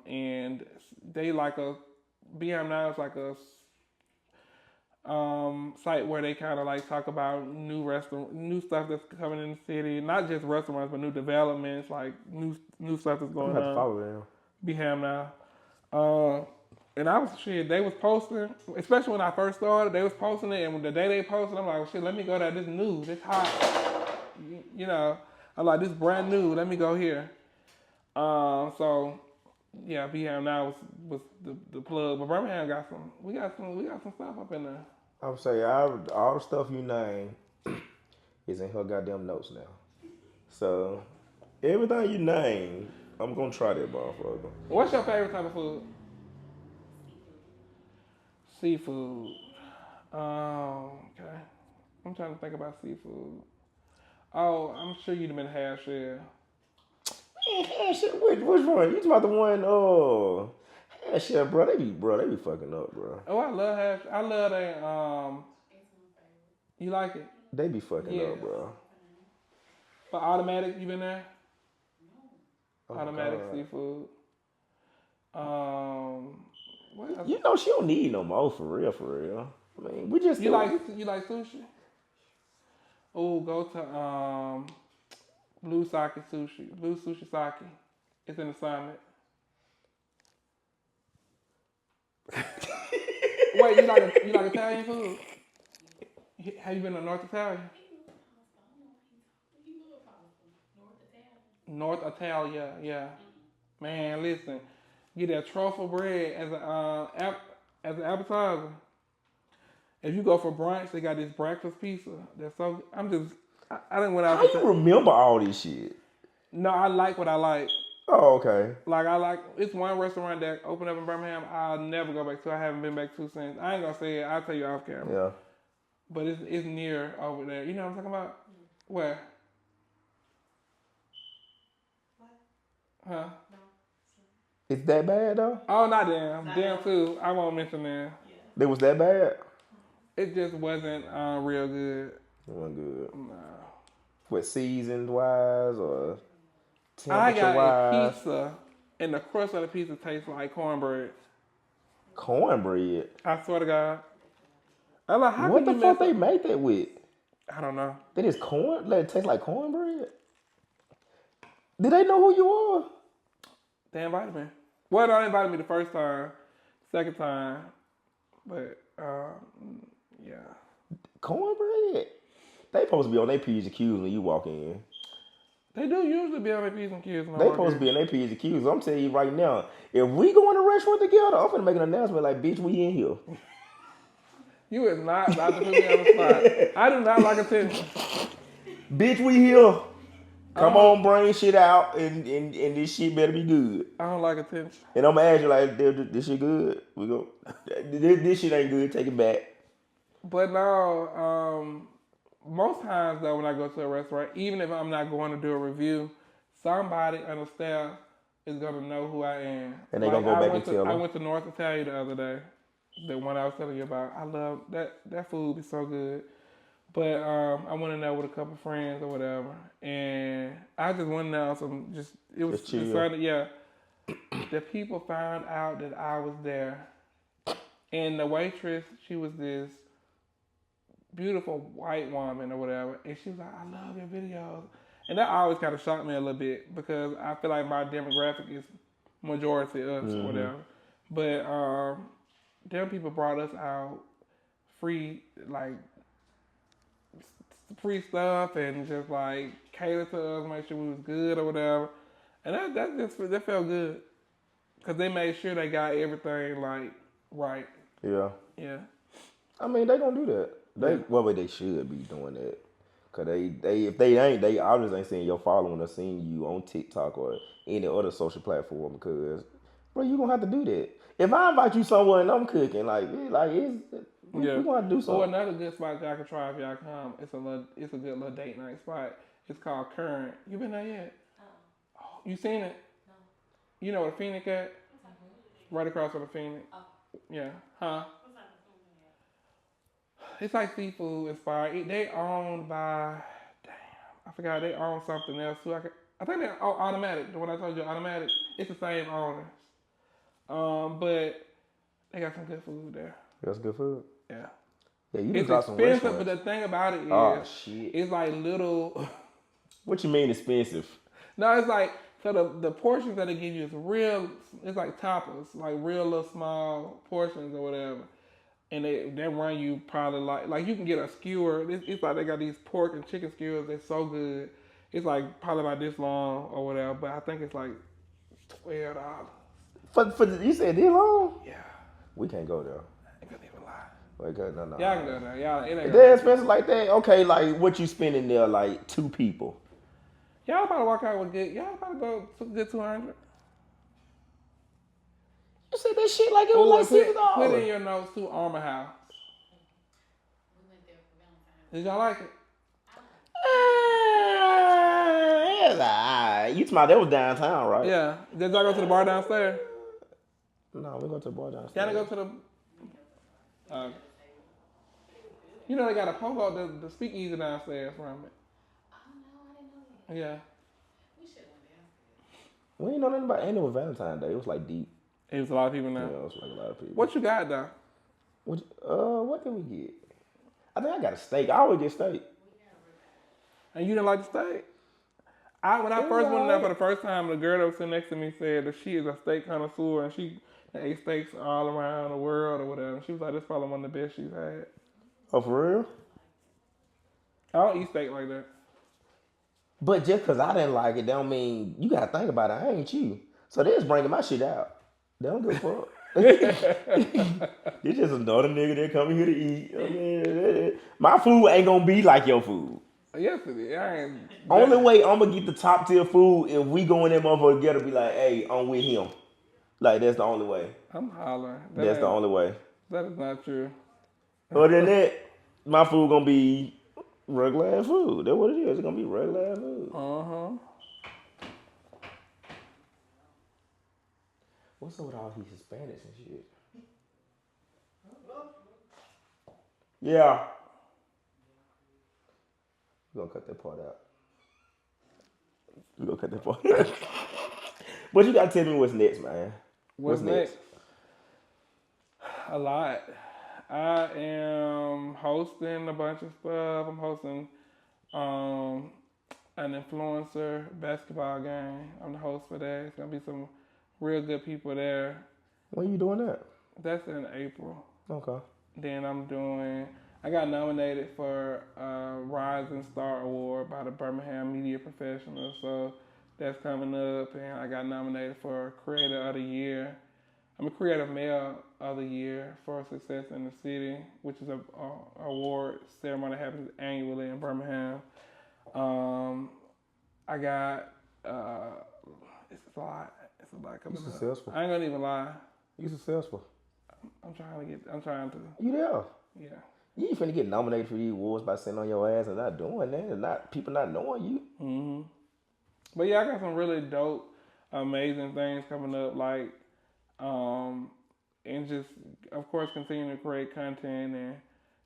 And they like Bham now is like a site where they kind of like talk about new stuff that's coming in the city, not just restaurants, but new developments, like new stuff that's going on. I have to follow them. Bham now. And they was posting, especially when I first started, they was posting it, and the day they posted, I'm like, well, shit, let me go there, this new, this hot, you know, I'm like, this brand new, let me go here. So, yeah, Bham now was the plug, but Birmingham we got some stuff up in there. I would say all the stuff you name is in her goddamn notes now. So everything you name, I'm gonna try that motherfucker. What's your favorite type of food? Seafood. Okay. I'm trying to think about seafood. Oh, I'm sure you'd have been half shell. Half shell? Which one? You talking about the one? Half shell, bro. They be fucking up, bro. Oh, I love half. I love that. You like it? They be fucking up, bro. But automatic, you been there? Oh, automatic God. seafood. What else? You know she don't need no more for real. I mean, we just you like sushi? Oh, go to Blue Sushi Sake. It's in the Summit. Wait, you like Italian food? Have you been to North Italia? North Italia, yeah. Man, listen, get that truffle bread as an appetizer. If you go for brunch, they got this breakfast pizza. That's so. I didn't went out. How you remember all this shit? No, I like what I like. Oh, okay. Like it's one restaurant that opened up in Birmingham. I'll never go back to. I haven't been back to since. I ain't gonna say it. I'll tell you off camera. Yeah. But it's near over there. You know what I'm talking about? Where? Huh? It's that bad though? Oh, not them. Them too. I won't mention them. It was that bad? It just wasn't real good. It wasn't good. No. What, seasoned wise or I temperature got wise? a pizza, and the crust of the pizza tastes like cornbread. Cornbread? I swear to God. I'm like, how what can the you fuck they make that with? I don't know. That is corn? Let it taste like cornbread? Did they know who you are? They invited me. Well, they invited me the first time, second time, but yeah. Cornbread. They supposed to be on their P's and Q's when you walk in. They do usually be on their P's and Q's. They supposed to be on their P's and Q's. I'm telling you right now, if we go in a restaurant together, I'm gonna make an announcement like, bitch, we in here. You is not about to put me on the spot. I do not like attention. Bitch, we here. Come on, bring shit out, and this shit better be good. I don't like attention. And I'm gonna ask you like, this shit good? We go. This shit ain't good. Take it back. But no, most times though, when I go to a restaurant, even if I'm not going to do a review, somebody on the staff is gonna know who I am. And they gonna go back and tell them. I went to North Italia the other day. The one I was telling you about. I love that food be so good. But I went in there with a couple friends or whatever, and I just went in there it was exciting. Yeah. The people found out that I was there, and the waitress, she was this beautiful white woman or whatever, and she was like, "I love your videos," and that always kind of shocked me a little bit because I feel like my demographic is majority us or whatever, but them people brought us out free stuff and just like cater to us, make sure we was good or whatever, and that felt good because they made sure they got everything like right. Yeah. Yeah. I mean, they gonna do that. They should be doing that. Cause if they ain't, they obviously ain't seeing your following or seeing you on TikTok or any other social platform. Because, bro, you gonna have to do that. If I invite you somewhere and I'm cooking, we gonna have to do something. Or another good spot y'all can try if y'all come. It's a good little date night spot. It's called Current. You been there yet? Oh, you seen it? No. You know where the Phoenix at? Right across from the Phoenix. Oh. Yeah. Huh? It's like seafood inspired. They owned by, I forgot, they own something else too. I think they're Automatic. The one I told you, Automatic. It's the same owners. But they got some good food there. That's good food? Yeah. Yeah, you it's got some expensive, but the thing about it is, it's like little. What you mean expensive? No, it's like, so the portions that they give you is real, it's like tapas, like real little small portions or whatever. And they run you probably like you can get a skewer. It's like they got these pork and chicken skewers. They're so good. It's like probably about this long or whatever. But I think it's like $12. For you said this long? Yeah. We can't go there. I ain't gonna even lie. No. Y'all can go there. Y'all, it ain't. If they're expensive like that, okay. Like what you spending there? Like 2 people. Y'all probably walk out with good. Y'all probably go to good 200. You said that shit like it was like $6. Put in your notes to Armor House. Did y'all like it? It's alright. You talking that was downtown, right? Yeah. Did y'all go to the bar downstairs? No, we go to the bar downstairs. Y'all go to the. You know they got a pogo, the speakeasy downstairs from it. Oh no, I didn't know that. Yeah. We should have went downstairs. We ain't know nothing about it. It was Valentine's Day. It was like deep. It was a lot of people now. Yeah, it was like a lot of people. What you got though? What did we get? I think I got a steak. I always get steak. And you didn't like the steak? When I first went in there for the first time, the girl that was sitting next to me said that she is a steak connoisseur and she ate steaks all around the world or whatever. And she was like, "This is probably one of the best she's had." Oh, for real? I don't eat steak like that. But just because I didn't like it, don't mean you got to think about it. I ain't you. So they just bringing my shit out. They don't give a fuck. It's just another nigga that coming here to eat. I mean, my food ain't gonna be like your food. Yes, it is. I ain't. Only way I'm gonna get the top tier food if we go in there motherfucker together, be like, hey, I'm with him. Like that's the only way. I'm hollering. That's the only way. That is not true. Other than that, my food gonna be regular ass food. That's what it is. It's gonna be regular ass food. What's up with all these Hispanics and shit? Yeah. We're gonna cut that part out. But you gotta tell me what's next, man. What's next? A lot. I am hosting a bunch of stuff. I'm hosting an influencer basketball game. I'm the host for that. It's gonna be some real good people there. When you doing that? That's in April. Okay. Then I'm I got nominated for Rising Star Award by the Birmingham Media Professionals. So that's coming up, and I got nominated for Creator of the Year. I'm a Creative Male of the Year for Success in the City, which is a award ceremony that happens annually in Birmingham. I got it's a lot. It's a lot coming You up. successful. I ain't gonna even lie. You successful. I'm trying to. You there. Yeah. You ain't finna get nominated for these awards by sitting on your ass and not doing that, and not people not knowing you. Mm-hmm. But yeah, I got some really dope, amazing things coming up, like, and just, of course, continuing to create content and,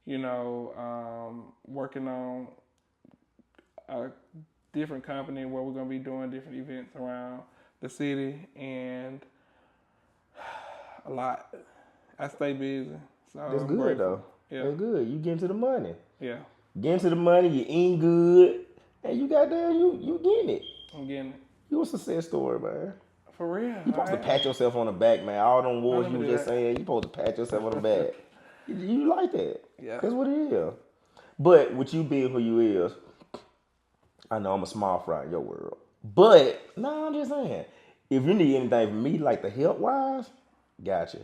you know, working on a different company where we're going to be doing different events around the city and a lot. I stay busy. So That's I'm good, grateful. though. Yeah. That's good. You getting to the money. Yeah. Getting to the money, you eating good, and you goddamn, you getting it. I'm getting it. You a success story, man. For real. You supposed to pat yourself on the back, man. All them awards Let you me were do just that. saying, you supposed to pat yourself on the back. You like that. Yeah. That's what it is. But with you being who you is, I know I'm a small fry in your world. But, no, I'm just saying, if you need anything from me, like the help-wise, gotcha.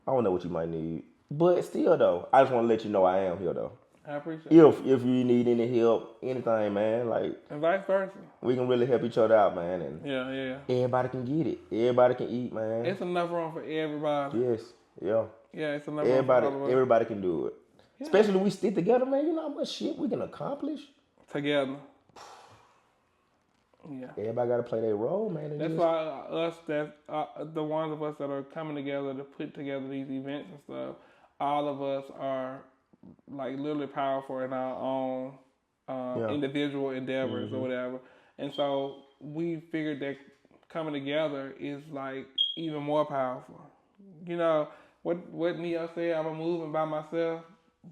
I don't know what you might need. But still, though, I just want to let you know I am here, though. I appreciate it. If you need any help, anything, man, like, And vice versa. we can really help each other out, man. And Yeah. everybody can get it. Everybody can eat, man. It's enough room for everybody. Yes, yeah. Yeah, it's enough room for all of us. Everybody can do it. Yeah. Especially when we stick together, man. You know how much shit we can accomplish. Together. Yeah. Everybody got to play their role, man. And That's just- why the ones of us that are coming together to put together these events and stuff, all of us are like literally powerful in our own individual endeavors or whatever. And so we figured that coming together is like even more powerful. You know, what Neo said, I'm a moving by myself,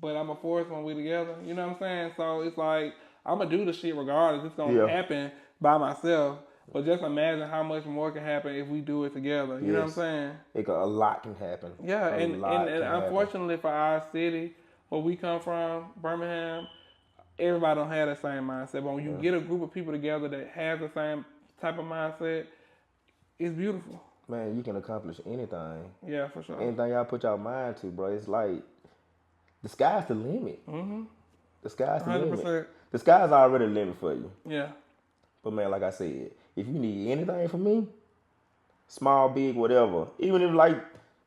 but I'm a force when we together. You know what I'm saying? So it's like, I'm going to do the shit regardless. It's going to happen by myself. But just imagine how much more can happen if we do it together. You know what I'm saying? A lot can happen. Yeah, A and lot can happen. unfortunately for our city, where we come from, Birmingham, everybody don't have the same mindset. But when you get a group of people together that have the same type of mindset, it's beautiful. Man, you can accomplish anything. Yeah, for sure. Anything y'all put your mind to, bro. It's like, the sky's the limit. Mm-hmm. The sky's the 100%. limit. The sky's already the limit for you. Yeah. But man, like I said, if you need anything from me, small, big, whatever, even if like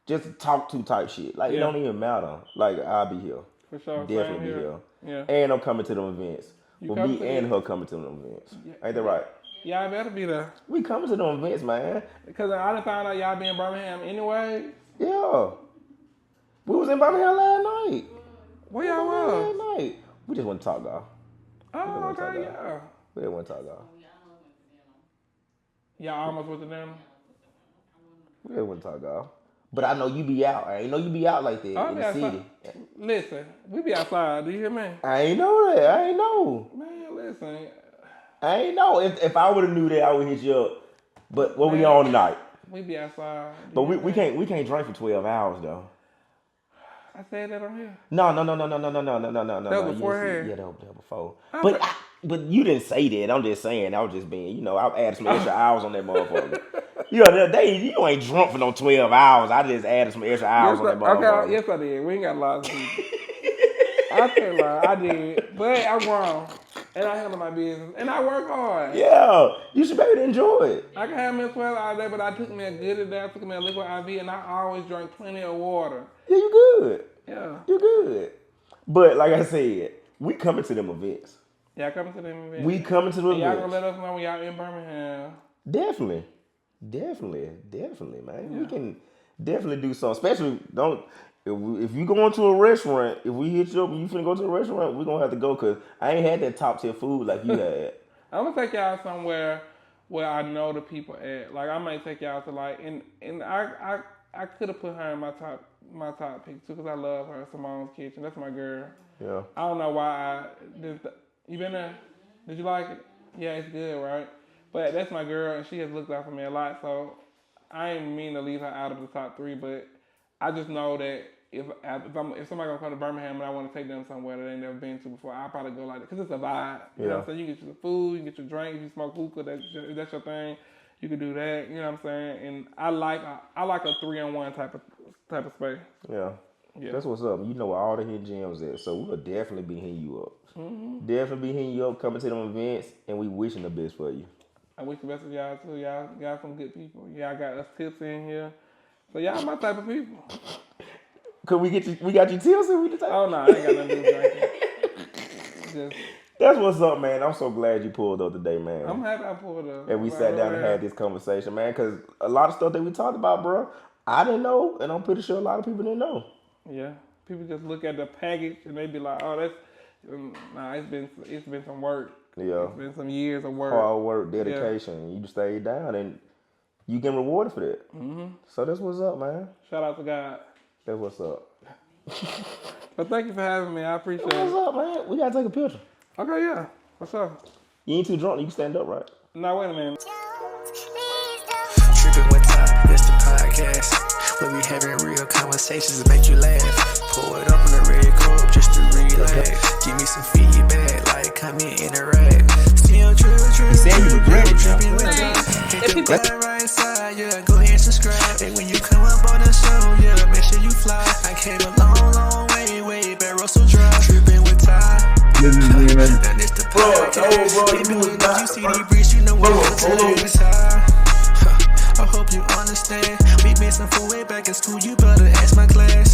just talk to type shit, like it don't even matter. Like I'll be here. For sure. Definitely Same be here. Yeah. And I'm coming to them events. You With come me to and the- her coming to them events. Ain't that right? Y'all better be there. We coming to them events, man. Because I done found out y'all be in Birmingham anyway. Yeah. We was in Birmingham last night. Where y'all was? Last night. We just want to talk golf. Oh, okay, yeah. We just want to talk golf. Y'all almost went to them. We just want to talk golf. But I know you be out. I ain't know you be out like that I'll in be the outside. city. Listen, we be outside. Do you hear me? I ain't know that. I ain't know. Man, listen. I ain't know. If I would have knew that, I would hit you up. But what we on tonight? We be outside. But we can't drink for 12 hours though. I said that on here. No. That was beforehand? Yeah, that was before. But you didn't say that. I'm just saying. I was just being, I'll add some extra hours on that motherfucker. You ain't drunk for no 12 hours. I just added some extra hours on that motherfucker. Okay, yes, I did. We ain't got a lot of people. I can't lie. I did. But I'm wrong. And I handle my business. And I work hard. Yeah, you should be able to enjoy it. I can have me a 12 all day, but I took me a good day. I took me a liquid IV, and I always drank plenty of water. Yeah, you good. Yeah. You good. But like I said, we coming to them events. Y'all coming to them events. We coming to the And y'all events. gonna let us know when y'all in Birmingham. Definitely, man. Yeah. We can definitely do something. Especially if you go into a restaurant, if we hit you up and you finna go to a restaurant, we gonna have to go because I ain't had that top tier food like you had. I'm gonna take y'all somewhere where I know the people at. Like I might take y'all to like, and I could have put her in my top pick too because I love her. Simone's Kitchen. That's my girl. Yeah. I don't know why you been there? Did you like it? Yeah, it's good, right? But that's my girl, and she has looked out for me a lot. So I ain't mean to leave her out of the top 3, but I just know that if somebody gonna come to Birmingham and I want to take them somewhere that they ain't never been to before, I'll probably go like that because it's a vibe. You know what I'm saying? You get your food, you get your drink. If you smoke hookah, if that's your thing, you can do that. You know what I'm saying? And I like a 3-on-1 type of space. Yeah. That's what's up. You know where all the hidden gems at, so we'll definitely be hitting you up. Definitely be hitting you up, coming to them events, and we wishing the best for you. I wish the best of y'all too. Y'all some good people. Y'all got us tips in here, so y'all my type of people. Could we get you? We got you tips in with the type? Oh no, I ain't got nothing to do with drinking. That's what's up, man. I'm so glad you pulled up today, man. I'm happy I pulled up. And we sat down and had this conversation, man, because a lot of stuff that we talked about, bro, I didn't know, and I'm pretty sure a lot of people didn't know. Yeah, people just look at the package and they be like, "Oh, that's it's been some work. Yeah, it's been some years of work, hard work, dedication. You just stayed down, and you get rewarded for that. So that's what's up, man. Shout out to God. That's what's up. But thank you for having me. I appreciate it. What's up, man? We gotta take a picture. Okay, yeah. What's up? You ain't too drunk. You can stand up, right? No, wait a minute. Tripping with Ty, it's the podcast. Where we having real conversations that make you laugh. Pour it up in the red cup just to relax. Give me some feedback, like, comment, interact. Still tripping with Ty. Hit the button right side, yeah. Go ahead and subscribe. And when you come up on the show, yeah, make sure you fly. I came a long, long way, barrel so dry. Tripping with Ty. This is me, man. And it's the podcast. Baby, when you see the breeze, you know what it's high. I hope you understand. We been some way back in school, you better ask my class.